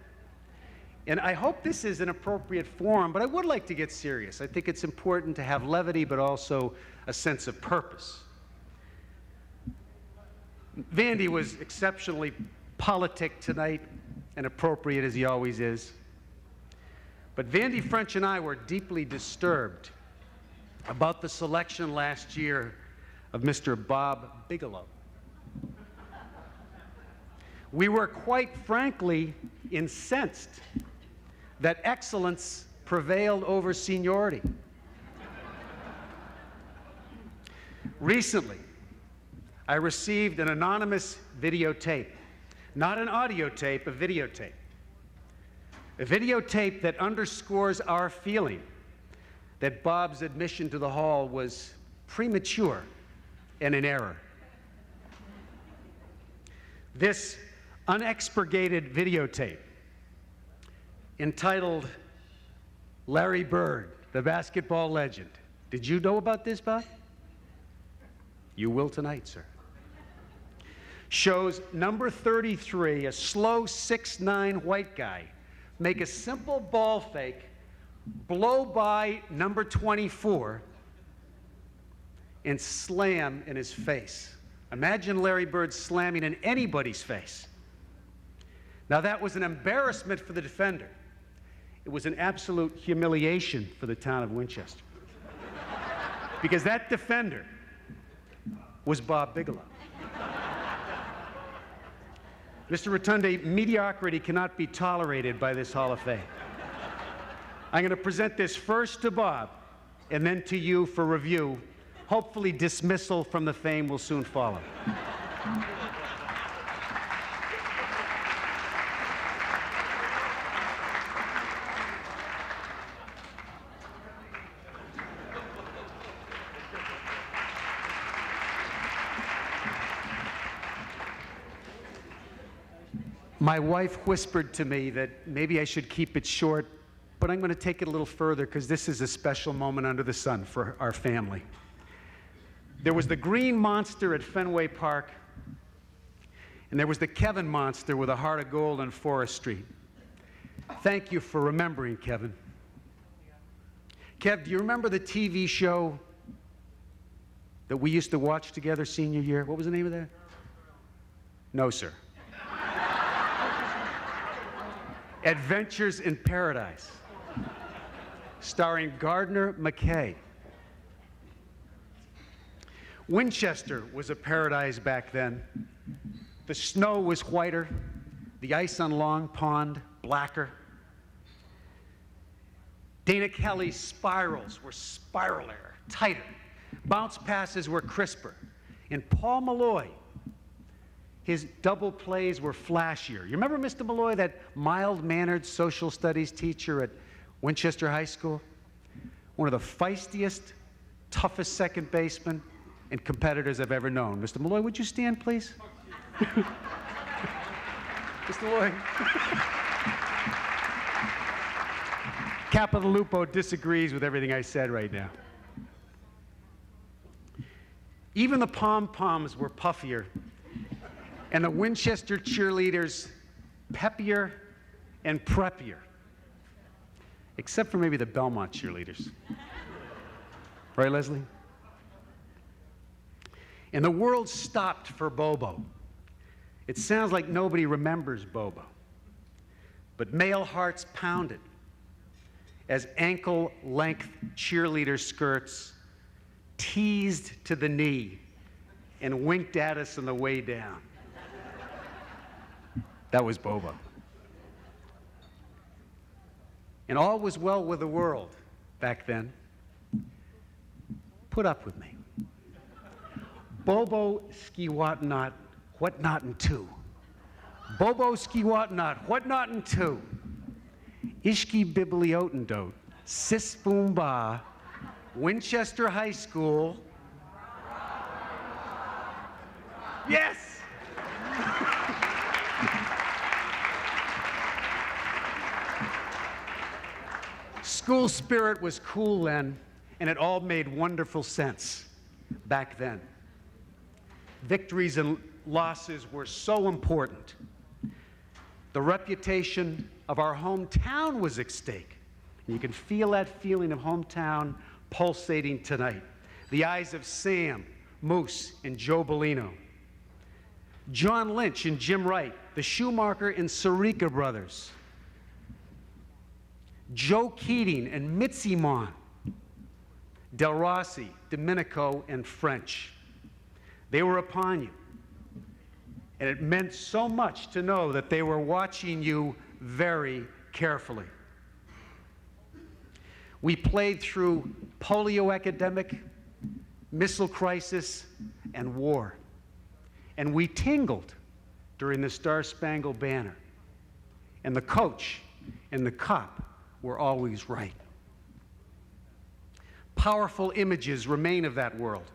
And I hope this is an appropriate forum, but I would like to get serious. I think it's important to have levity, but also a sense of purpose. Vandy was exceptionally politic tonight, and appropriate as he always is. But Vandy French and I were deeply disturbed about the selection last year of Mr. Bob Bigelow. We were quite frankly incensed that excellence prevailed over seniority. Recently, I received an anonymous videotape, not an audio tape, a videotape. A videotape that underscores our feeling that Bob's admission to the hall was premature and in error. This unexpurgated videotape, entitled Larry Bird, the basketball legend. Did you know about this, Bob? You will tonight, sir. Shows number 33, a slow 6'9" white guy, make a simple ball fake, blow by number 24, and slam in his face. Imagine Larry Bird slamming in anybody's face. Now that was an embarrassment for the defender. it was an absolute humiliation for the town of Winchester. Because that defender was Bob Bigelow. Mr. Rotunde, mediocrity cannot be tolerated by this Hall of Fame. I'm going to present this first to Bob and then to you for review. Hopefully dismissal from the fame will soon follow. My wife whispered to me that maybe I should keep it short, but I'm going to take it a little further because this is a special moment under the sun for our family. There was the green monster at Fenway Park, and there was the Kevin monster with a heart of gold on Forest Street. Thank you for remembering, Kevin. Kev, do you remember the TV show that we used to watch together senior year? What was the name of that? No, sir. Adventures in Paradise, starring Gardner McKay. Winchester was a paradise back then. The snow was whiter, the ice on Long Pond blacker. Dana Kelly's spirals were spiraler, tighter. Bounce passes were crisper. And Paul Malloy, his double plays were flashier. You remember Mr. Malloy, that mild-mannered social studies teacher at Winchester High School? One of the feistiest, toughest second basemen and competitors I've ever known. Mr. Malloy, would you stand, please? Mr. Malloy. Capitalupo disagrees with everything I said right now. Even the pom-poms were puffier, and the Winchester cheerleaders peppier and preppier, except for maybe the Belmont cheerleaders. Right, Leslie? And the world stopped for Bobo. It sounds like nobody remembers Bobo, but male hearts pounded as ankle-length cheerleader skirts teased to the knee and winked at us on the way down. That was Bobo. And all was well with the world back then. Put up with me. Bobo ski what not and two. Bobo ski what not and two. Ishki bibliotendote, sis boom ba, Winchester High School. Yes! School spirit was cool then, and it all made wonderful sense back then. Victories and losses were so important. The reputation of our hometown was at stake. And you can feel that feeling of hometown pulsating tonight. The eyes of Sam, Moose, and Joe Bellino. John Lynch and Jim Wright, the Schumacher and Sirica brothers. Joe Keating and Mitzi Mon. Del Rossi, Domenico, and French. They were upon you. And it meant so much to know that they were watching you very carefully. We played through polio epidemic, missile crisis, and war. And we tingled during the Star-Spangled Banner. And the coach and the cop were always right. Powerful images remain of that world.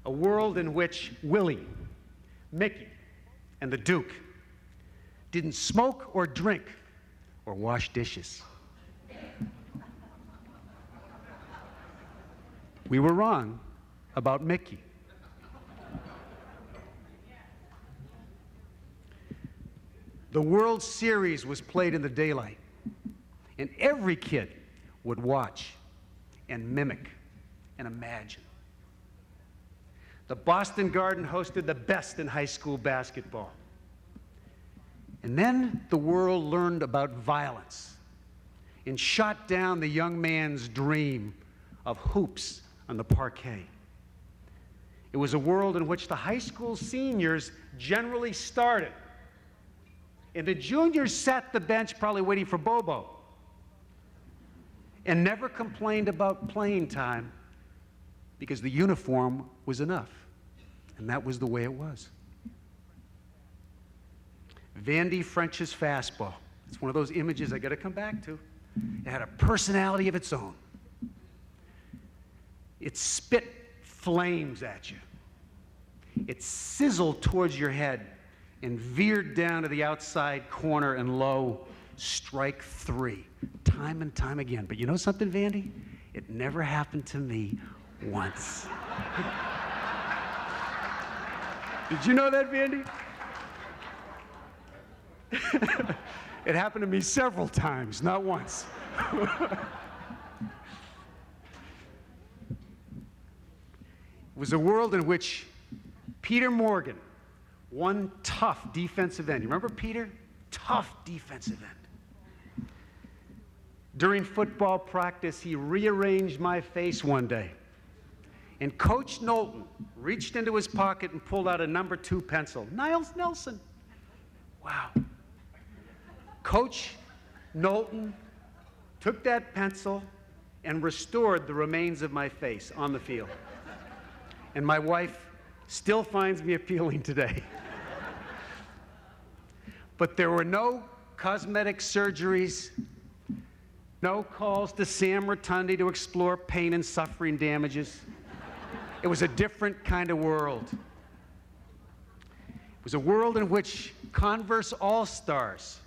A world in which Willie, Mickey, and the Duke didn't smoke or drink or wash dishes. We were wrong about Mickey. The World Series was played in the daylight, and every kid would watch and mimic and imagine. The Boston Garden hosted the best in high school basketball. And then the world learned about violence and shot down the young man's dream of hoops on the parquet. It was a world in which the high school seniors generally started, and the juniors sat the bench probably waiting for Bobo, and never complained about playing time because the uniform was enough, and that was the way it was. Vandy French's fastball. It's one of those images I got to come back to. It had a personality of its own. It spit flames at you. It sizzled towards your head and veered down to the outside corner and low, strike three, time and time again. But you know something, Vandy? It never happened to me once. Did you know that, Vandy? It happened to me several times, not once. It was a world in which Peter Morgan, one tough defensive end. You remember Peter? Tough defensive end. During football practice, he rearranged my face one day. And Coach Knowlton reached into his pocket and pulled out a number 2 pencil. Niles Nelson. Wow. Coach Knowlton took that pencil and restored the remains of my face on the field. And my wife still finds me appealing today. But there were no cosmetic surgeries, no calls to Sam Rotundi to explore pain and suffering damages. It was a different kind of world. It was a world in which Converse All-Stars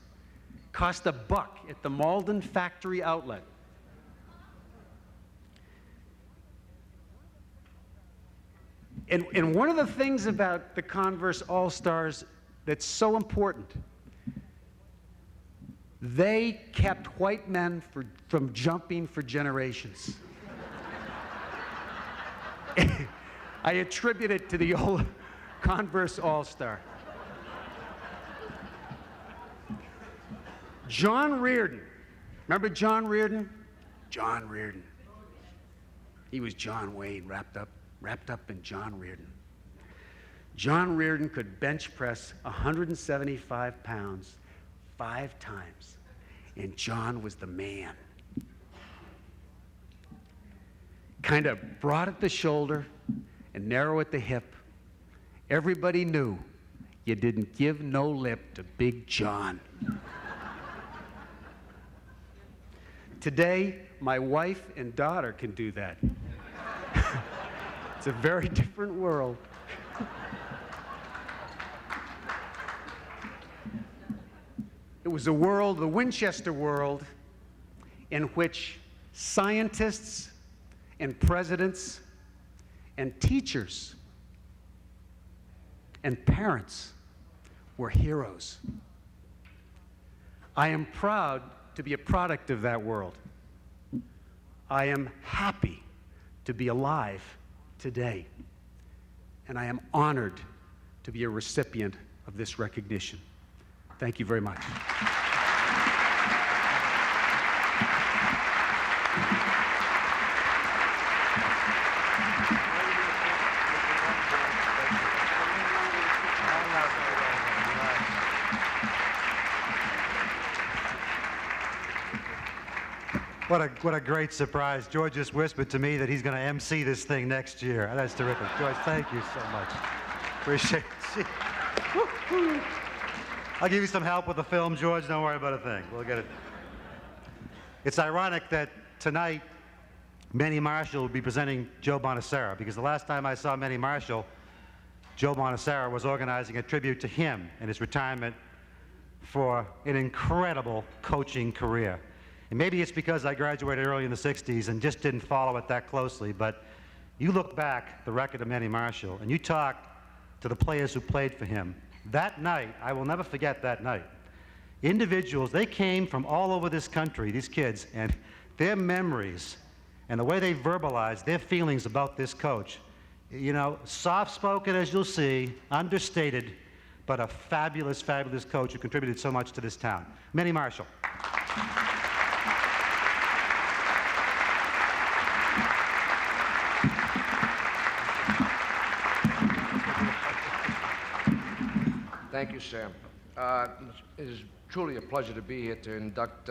cost $1 at the Malden factory outlet. And one of the things about the Converse All-Stars that's so important, they kept white men from jumping for generations. I attribute it to the old Converse All-Star. John Reardon. Remember John Reardon? John Reardon. He was John Wayne wrapped up in John Reardon. John Reardon could bench press 175 pounds 5 times, and John was the man. Kind of broad at the shoulder and narrow at the hip. Everybody knew you didn't give no lip to Big John. Today, my wife and daughter can do that. It's a very different world. It was a world, the Winchester world, in which scientists and presidents and teachers and parents were heroes. I am proud to be a product of that world. I am happy to be alive today, and I am honored to be a recipient of this recognition. Thank you very much. What a great surprise. George just whispered to me that he's going to MC this thing next year. That's terrific. George, thank you so much. Appreciate it. I'll give you some help with the film, George. Don't worry about a thing. We'll get it. It's ironic that tonight Manny Marshall will be presenting Joe Bonacera, because the last time I saw Manny Marshall, Joe Bonacera was organizing a tribute to him in his retirement for an incredible coaching career. And maybe it's because I graduated early in the 60s and just didn't follow it that closely, but you look back the record of Manny Marshall and you talk to the players who played for him. That night, I will never forget that night. Individuals, they came from all over this country, these kids, and their memories and the way they verbalized their feelings about this coach. You know, soft-spoken as you'll see, understated, but a fabulous, fabulous coach who contributed so much to this town. Manny Marshall. Thank you, Sam. It is truly a pleasure to be here to induct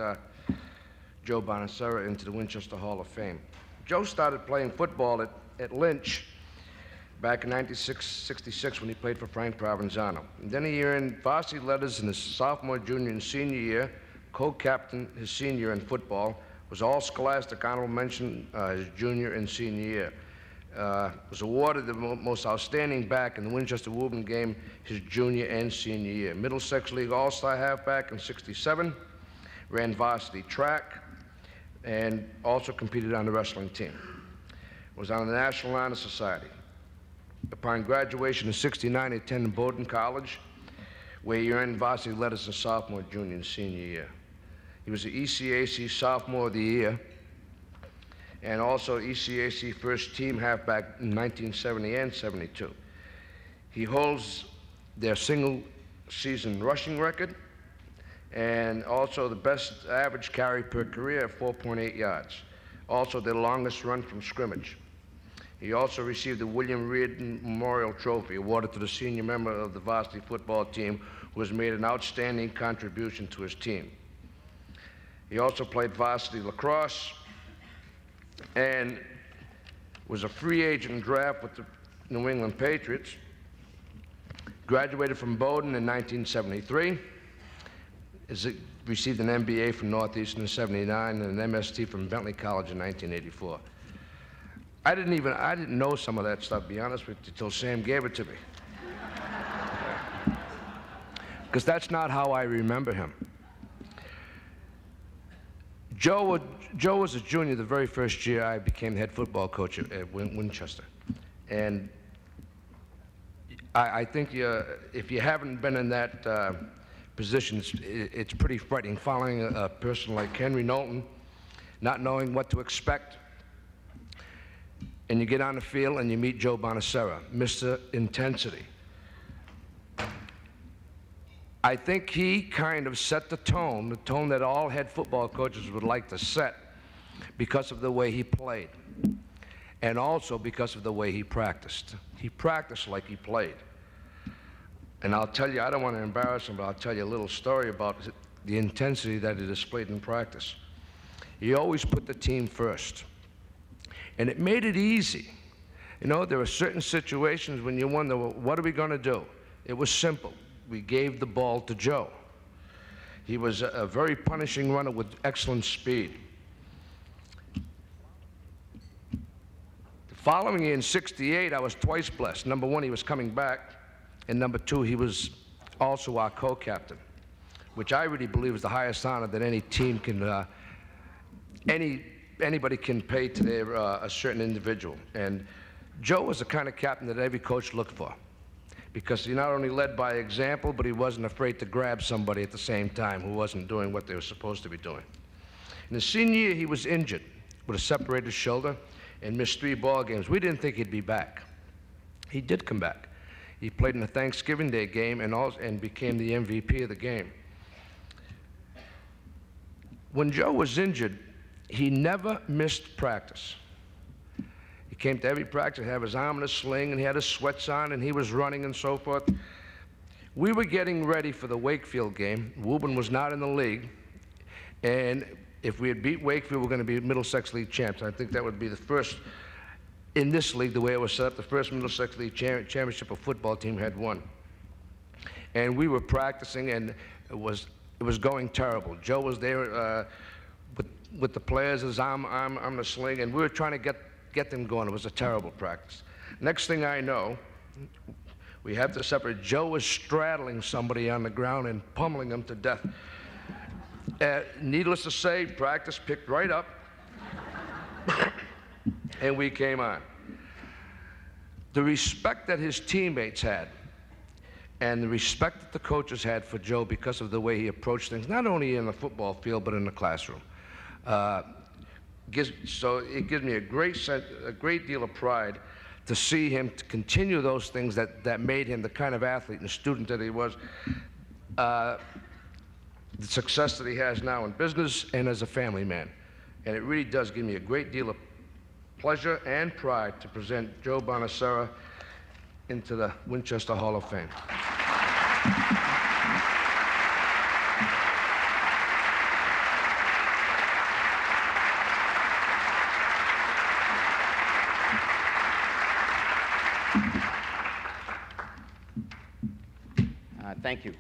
Joe Bonacera into the Winchester Hall of Fame. Joe started playing football at Lynch back in 1966 when he played for Frank Provenzano. And then he earned varsity letters in his sophomore, junior, and senior year, co-captained his senior year in football, was all-scholastic honorable mention his junior and senior year. Was awarded the most outstanding back in the Winchester-Woburn game his junior and senior year. Middlesex League All-Star halfback in '67, ran varsity track, and also competed on the wrestling team. Was on the National Honor Society. Upon graduation in '69, he attended Bowdoin College, where he earned varsity letters in sophomore, junior, and senior year. He was the ECAC Sophomore of the Year, and also ECAC First Team Halfback in 1970 and '72. He holds their single-season rushing record, and also the best average carry per career at 4.8 yards. Also their longest run from scrimmage. He also received the William Reardon Memorial Trophy, awarded to the senior member of the varsity football team who has made an outstanding contribution to his team. He also played varsity lacrosse and was a free agent draft with the New England Patriots. Graduated from Bowdoin in 1973. Received an MBA from Northeastern in '79 and an MST from Bentley College in 1984. I didn't know some of that stuff, to be honest with you, till Sam gave it to me. Because that's not how I remember him. Joe was a junior the very first year I became the head football coach at Winchester. And I think if you haven't been in that position, it's pretty frightening, following a person like Henry Knowlton, not knowing what to expect. And you get on the field and you meet Joe Bonacera, Mr. Intensity. I think he kind of set the tone that all head football coaches would like to set because of the way he played, and also because of the way he practiced. He practiced like he played. And I'll tell you, I don't want to embarrass him, but I'll tell you a little story about the intensity that he displayed in practice. He always put the team first. And it made it easy. You know, there were certain situations when you wonder, well, what are we going to do? It was simple. We gave the ball to Joe. He was a very punishing runner with excellent speed. The following year in '68, I was twice blessed. Number one, he was coming back, and number two, he was also our co-captain, which I really believe is the highest honor that any team can, anybody can pay to a certain individual. And Joe was the kind of captain that every coach looked for, because he not only led by example, but he wasn't afraid to grab somebody at the same time who wasn't doing what they were supposed to be doing. In his senior year, he was injured with a separated shoulder and missed 3 ball games. We didn't think he'd be back. He did come back. He played in the Thanksgiving Day game and became the MVP of the game. When Joe was injured, he never missed practice. He came to every practice, had his arm in a sling, and he had his sweats on, and he was running and so forth. We were getting ready for the Wakefield game. Woburn was not in the league, and if we had beat Wakefield, we were going to be Middlesex League champs. I think that would be the first, in this league, the way it was set up, the first Middlesex League championship a football team had won. And we were practicing, and it was going terrible. Joe was there with the players, his arm on the sling, and we were trying to get them going. It was a terrible practice. Next thing I know, we have to separate. Joe was straddling somebody on the ground and pummeling them to death. Needless to say, practice picked right up, and we came on. The respect that his teammates had and the respect that the coaches had for Joe because of the way he approached things, not only in the football field, but in the classroom. So it gives me a great deal of pride to see him to continue those things that made him the kind of athlete and student that he was, the success that he has now in business and as a family man. And it really does give me a great deal of pleasure and pride to present Joe Bonacera into the Winchester Hall of Fame. Thank you.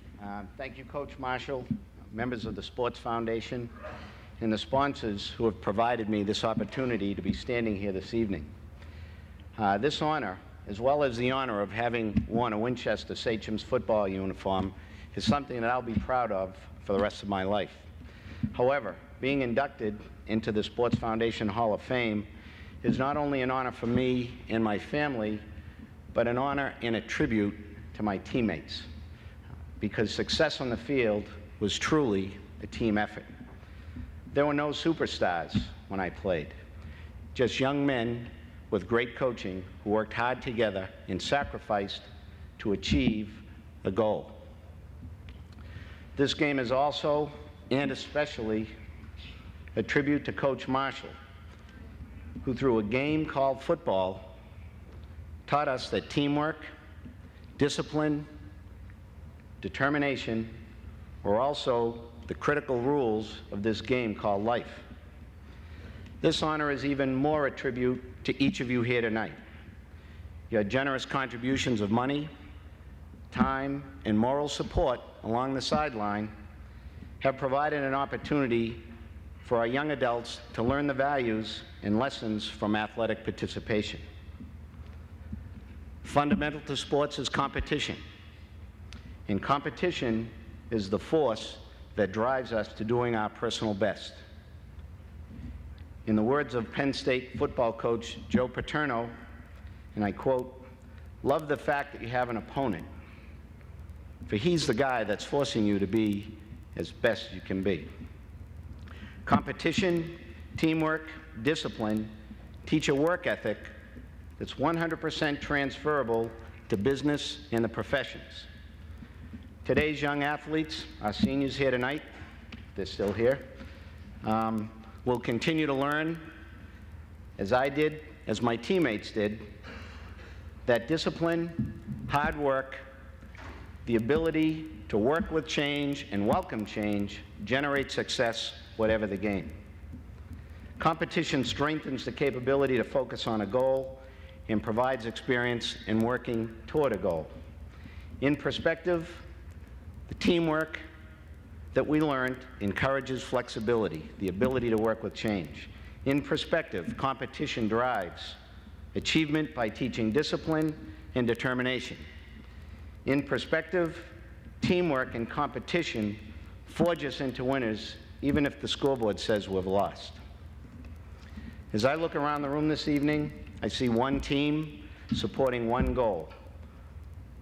Thank you, Coach Marshall, members of the Sports Foundation, and the sponsors who have provided me this opportunity to be standing here this evening. This honor, as well as the honor of having worn a Winchester Sachem's football uniform, is something that I'll be proud of for the rest of my life. However, being inducted into the Sports Foundation Hall of Fame is not only an honor for me and my family, but an honor and a tribute to my teammates, because success on the field was truly a team effort. There were no superstars when I played, just young men with great coaching who worked hard together and sacrificed to achieve a goal. This game is also, and especially, a tribute to Coach Marshall, who through a game called football taught us that teamwork, discipline, determination were also the critical rules of this game called life. This honor is even more a tribute to each of you here tonight. Your generous contributions of money, time, and moral support along the sideline have provided an opportunity for our young adults to learn the values and lessons from athletic participation. Fundamental to sports is competition, and competition is the force that drives us to doing our personal best. In the words of Penn State football coach Joe Paterno, and I quote, "Love the fact that you have an opponent, for he's the guy that's forcing you to be as best you can be." Competition, teamwork, discipline teach a work ethic that's 100% transferable to business and the professions. Today's young athletes, our seniors here tonight, they're still here, will continue to learn, as I did, as my teammates did, that discipline, hard work, the ability to work with change and welcome change generates success, whatever the game. Competition strengthens the capability to focus on a goal and provides experience in working toward a goal. In perspective, the teamwork that we learned encourages flexibility, the ability to work with change. In perspective, competition drives achievement by teaching discipline and determination. In perspective, teamwork and competition forge us into winners, even if the scoreboard says we've lost. As I look around the room this evening, I see one team supporting one goal: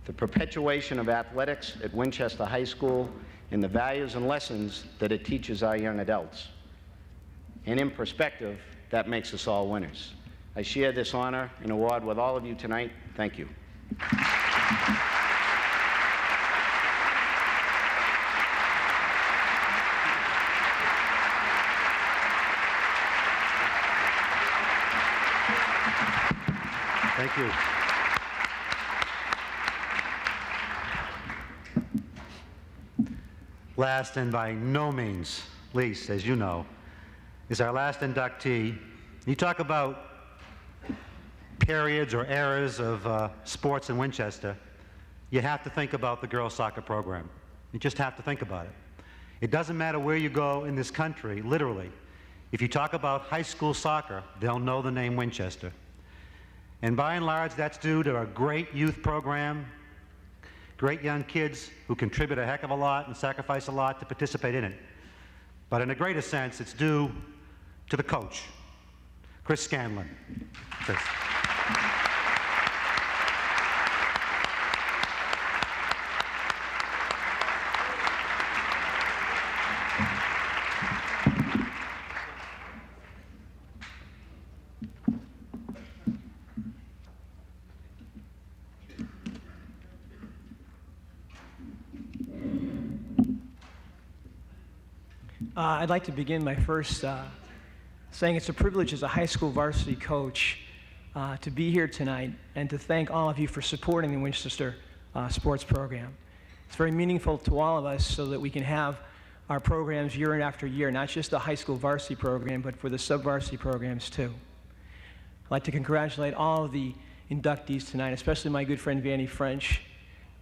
the perpetuation of athletics at Winchester High School and the values and lessons that it teaches our young adults. And in perspective, that makes us all winners. I share this honor and award with all of you tonight. Thank you. Thank you. Last and by no means least, as you know, is our last inductee. You talk about periods or eras of sports in Winchester, you have to think about the girls' soccer program. You just have to think about it. It doesn't matter where you go in this country, literally. If you talk about high school soccer, they'll know the name Winchester. And by and large, that's due to a great youth program, great young kids who contribute a heck of a lot and sacrifice a lot to participate in it. But in a greater sense, it's due to the coach, Chris Scanlon. Chris. I'd like to begin by first saying it's a privilege as a high school varsity coach to be here tonight and to thank all of you for supporting the Winchester sports program. It's very meaningful to all of us so that we can have our programs year after year, not just the high school varsity program, but for the sub-varsity programs too. I'd like to congratulate all of the inductees tonight, especially my good friend Vanny French,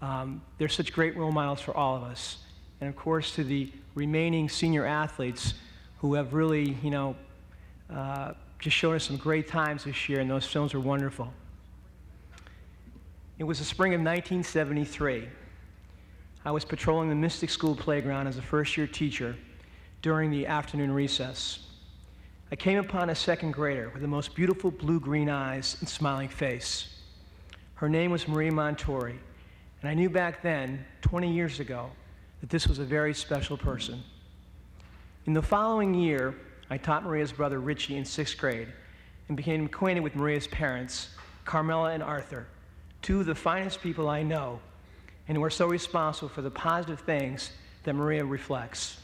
They're such great role models for all of us. And of course, to the remaining senior athletes who have really, just shown us some great times this year, and those films were wonderful. It was the spring of 1973. I was patrolling the Mystic School playground as a first-year teacher during the afternoon recess. I came upon a second grader with the most beautiful blue-green eyes and smiling face. Her name was Maria Montori, and I knew back then, 20 years ago, that this was a very special person. In the following year, I taught Maria's brother Richie in 6th grade and became acquainted with Maria's parents, Carmela and Arthur, two of the finest people I know, and who are so responsible for the positive things that Maria reflects.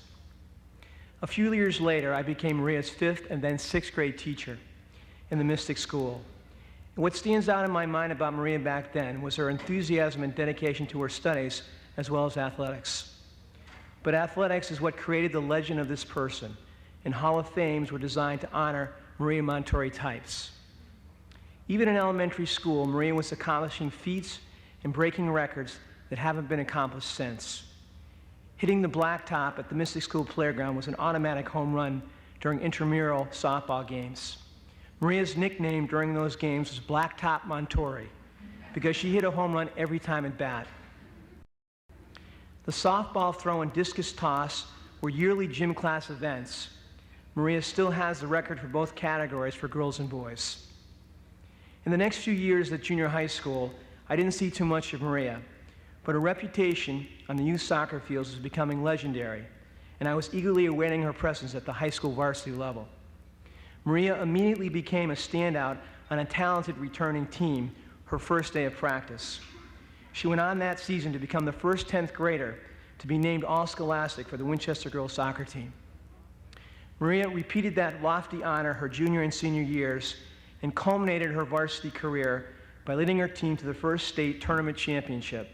A few years later, I became Maria's 5th and then 6th grade teacher in the Mystic School. And what stands out in my mind about Maria back then was her enthusiasm and dedication to her studies as well as athletics. But athletics is what created the legend of this person, and Hall of Fames were designed to honor Maria Montori types. Even in elementary school, Maria was accomplishing feats and breaking records that haven't been accomplished since. Hitting the blacktop at the Mystic School playground was an automatic home run during intramural softball games. Maria's nickname during those games was Blacktop Montori because she hit a home run every time at bat. The softball throw and discus toss were yearly gym class events. Maria still has the record for both categories for girls and boys. In the next few years at junior high school, I didn't see too much of Maria, but her reputation on the youth soccer fields was becoming legendary, and I was eagerly awaiting her presence at the high school varsity level. Maria immediately became a standout on a talented returning team her first day of practice. She went on that season to become the first 10th grader to be named All-Scholastic for the Winchester girls soccer team. Maria repeated that lofty honor her junior and senior years and culminated her varsity career by leading her team to the first state tournament championship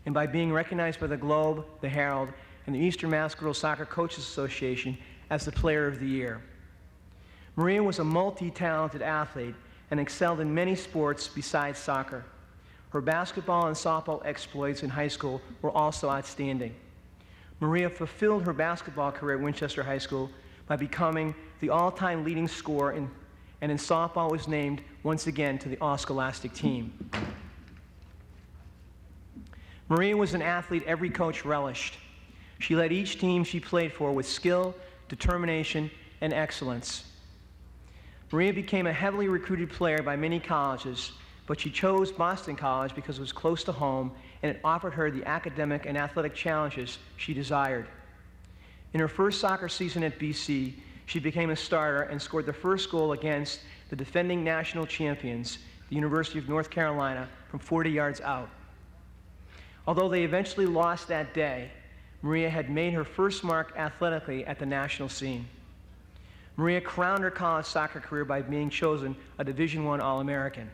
and by being recognized by the Globe, the Herald, and the Eastern Mass Girls Soccer Coaches Association as the Player of the Year. Maria was a multi-talented athlete and excelled in many sports besides soccer. Her basketball and softball exploits in high school were also outstanding. Maria fulfilled her basketball career at Winchester High School by becoming the all-time leading scorer, and in softball was named once again to the All-Scholastic team. Maria was an athlete every coach relished. She led each team she played for with skill, determination, and excellence. Maria became a heavily recruited player by many colleges, but she chose Boston College because it was close to home and it offered her the academic and athletic challenges she desired. In her first soccer season at BC, she became a starter and scored the first goal against the defending national champions, the University of North Carolina, from 40 yards out. Although they eventually lost that day, Maria had made her first mark athletically at the national scene. Maria crowned her college soccer career by being chosen a Division I All-American.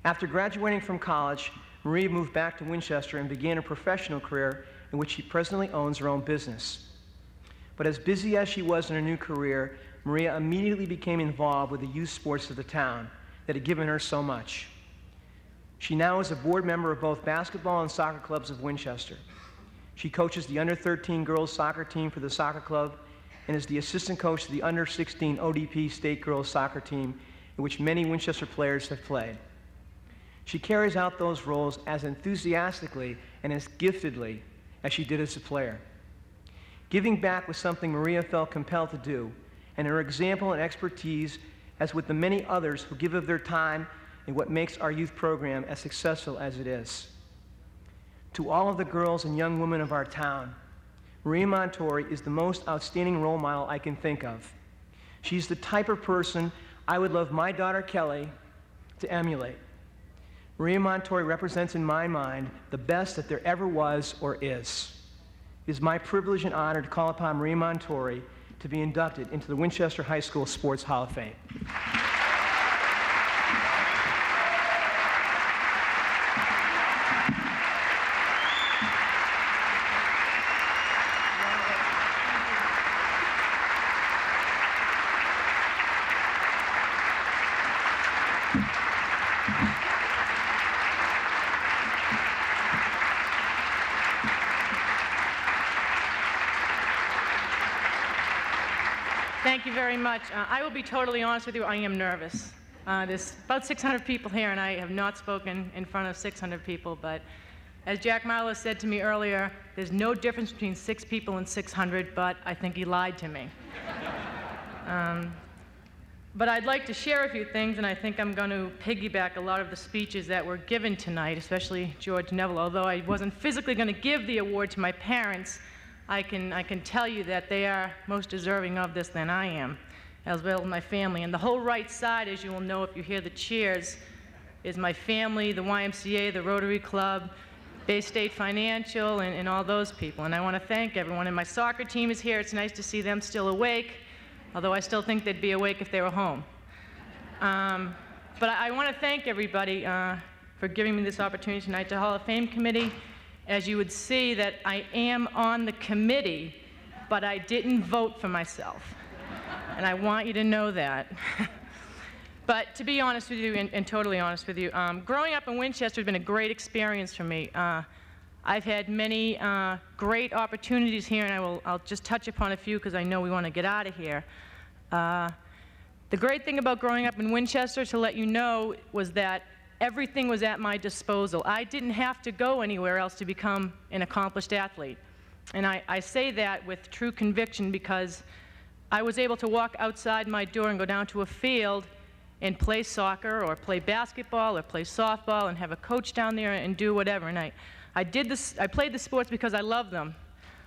After graduating from college, Maria moved back to Winchester and began a professional career in which she presently owns her own business. But as busy as she was in her new career, Maria immediately became involved with the youth sports of the town that had given her so much. She now is a board member of both basketball and soccer clubs of Winchester. She coaches the under-13 girls soccer team for the soccer club and is the assistant coach to the under-16 ODP state girls soccer team in which many Winchester players have played. She carries out those roles as enthusiastically and as giftedly as she did as a player. Giving back was something Maria felt compelled to do, and her example and expertise, as with the many others who give of their time in what makes our youth program as successful as it is. To all of the girls and young women of our town, Maria Montori is the most outstanding role model I can think of. She's the type of person I would love my daughter Kelly to emulate. Maria Montori represents in my mind the best that there ever was or is. It is my privilege and honor to call upon Maria Montori to be inducted into the Winchester High School Sports Hall of Fame. Thank you very much. I will be totally honest with you, I am nervous. There's about 600 people here, and I have not spoken in front of 600 people, but as Jack Marlowe said to me earlier, there's no difference between 6 people and 600, but I think he lied to me. But I'd like to share a few things, and I think I'm going to piggyback a lot of the speeches that were given tonight, especially George Neville. Although I wasn't physically going to give the award to my parents, I can tell you that they are most deserving of this than I am, as well as my family. And the whole right side, as you will know if you hear the cheers, is my family, the YMCA, the Rotary Club, Bay State Financial, and all those people. And I want to thank everyone. And my soccer team is here. It's nice to see them still awake, although I still think they'd be awake if they were home. But I want to thank everybody for giving me this opportunity tonight. The Hall of Fame Committee, as you would see, that I am on the committee, but I didn't vote for myself. And I want you to know that. But to be honest with you, and totally honest with you, growing up in Winchester has been a great experience for me. I've had many great opportunities here, and I'll just touch upon a few because I know we want to get out of here. The great thing about growing up in Winchester, to let you know, was that everything was at my disposal. I didn't have to go anywhere else to become an accomplished athlete. And I say that with true conviction because I was able to walk outside my door and go down to a field and play soccer or play basketball or play softball and have a coach down there and do whatever. And I played the sports because I loved them.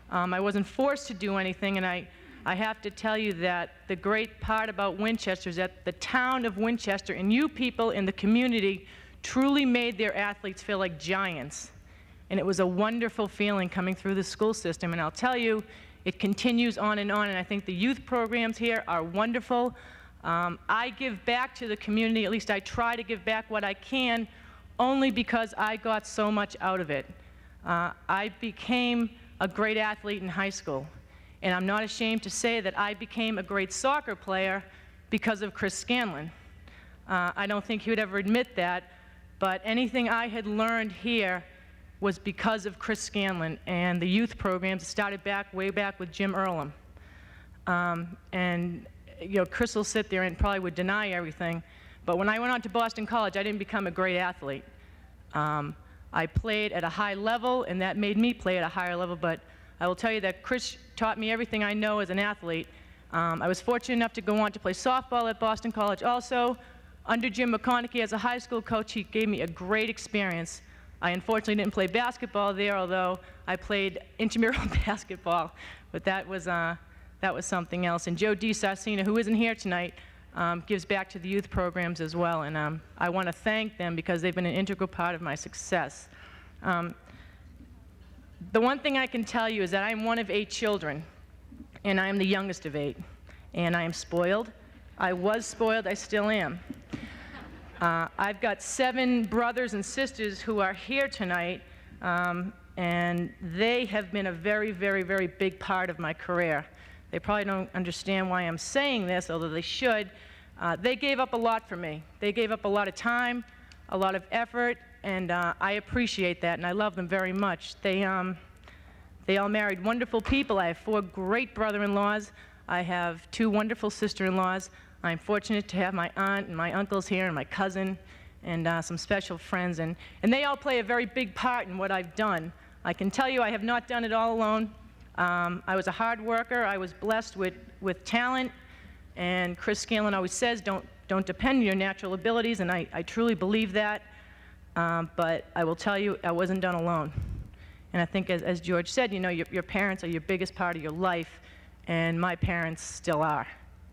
I wasn't forced to do anything, and I have to tell you that the great part about Winchester is that the town of Winchester and you people in the community truly made their athletes feel like giants. And it was a wonderful feeling coming through the school system. And I'll tell you, it continues on, and I think the youth programs here are wonderful. I give back to the community, at least I try to give back what I can, only because I got so much out of it. I became a great athlete in high school, and I'm not ashamed to say that I became a great soccer player because of Chris Scanlon. I don't think he would ever admit that, but anything I had learned here was because of Chris Scanlon and the youth programs that started way back with Jim Earlham. And you know, Chris will sit there and probably would deny everything, but when I went on to Boston College, I didn't become a great athlete. I played at a high level, and that made me play at a higher level, but I will tell you that Chris taught me everything I know as an athlete. I was fortunate enough to go on to play softball at Boston College also. Under Jim McConaughey as a high school coach, he gave me a great experience. I unfortunately didn't play basketball there, although I played intramural basketball, but that was something else. And Joe DiSarcina, who isn't here tonight, gives back to the youth programs as well, and I want to thank them because they've been an integral part of my success. The one thing I can tell you is that I am one of 8 children, and I am the youngest of 8, and I am spoiled. I was spoiled, I still am. I've got 7 brothers and sisters who are here tonight, and they have been a very, very, very big part of my career. They probably don't understand why I'm saying this, although they should. They gave up a lot for me. They gave up a lot of time, a lot of effort, and I appreciate that, and I love them very much. They all married wonderful people. I have 4 great brother-in-laws. I have 2 wonderful sister-in-laws. I'm fortunate to have my aunt and my uncles here and my cousin and some special friends, and they all play a very big part in what I've done. I can tell you I have not done it all alone. I was a hard worker. I was blessed with talent, and Chris Scanlon always says don't depend on your natural abilities, and I truly believe that, but I will tell you I wasn't done alone. And I think as George said, you know, your parents are your biggest part of your life, and my parents still are.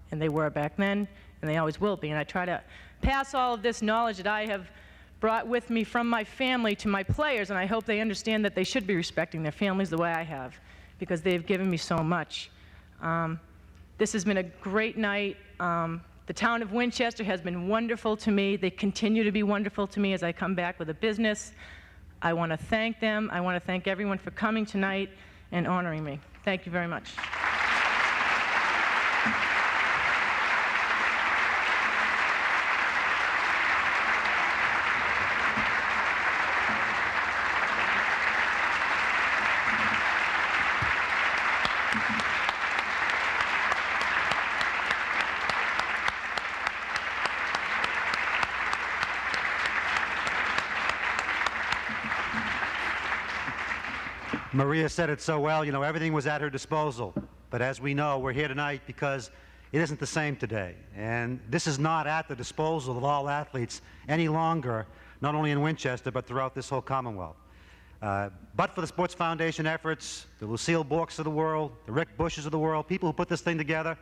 And they were back then, and they always will be. And I try to pass all of this knowledge that I have brought with me from my family to my players, and I hope they understand that they should be respecting their families the way I have, because they've given me so much. This has been a great night. The town of Winchester has been wonderful to me. They continue to be wonderful to me as I come back with a business. I want to thank them. I want to thank everyone for coming tonight and honoring me. Thank you very much. Maria said it so well, you know, everything was at her disposal. But as we know, we're here tonight because it isn't the same today. And this is not at the disposal of all athletes any longer, not only in Winchester, but throughout this whole Commonwealth. But for the Sports Foundation efforts, the Lucille Borks of the world, the Rick Bushes of the world, people who put this thing together,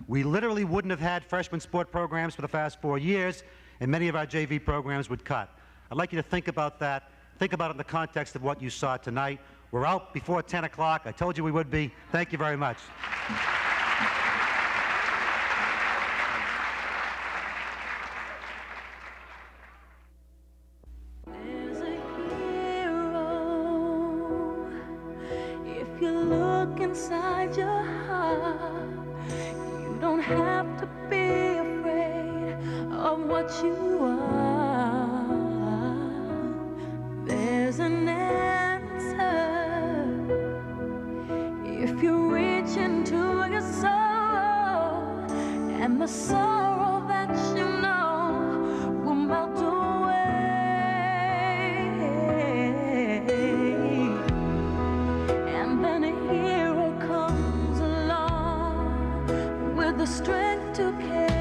we literally wouldn't have had freshman sport programs for the past 4 years, and many of our JV programs would cut. I'd like you to think about that. Think about it in the context of what you saw tonight. We're out before 10 o'clock. I told you we would be. Thank you very much. There's a hero. If you look inside your heart, you don't have to be afraid of what you are. There's an answer if you reach into your soul, and the sorrow that you know will melt away. And then a hero comes along with the strength to carry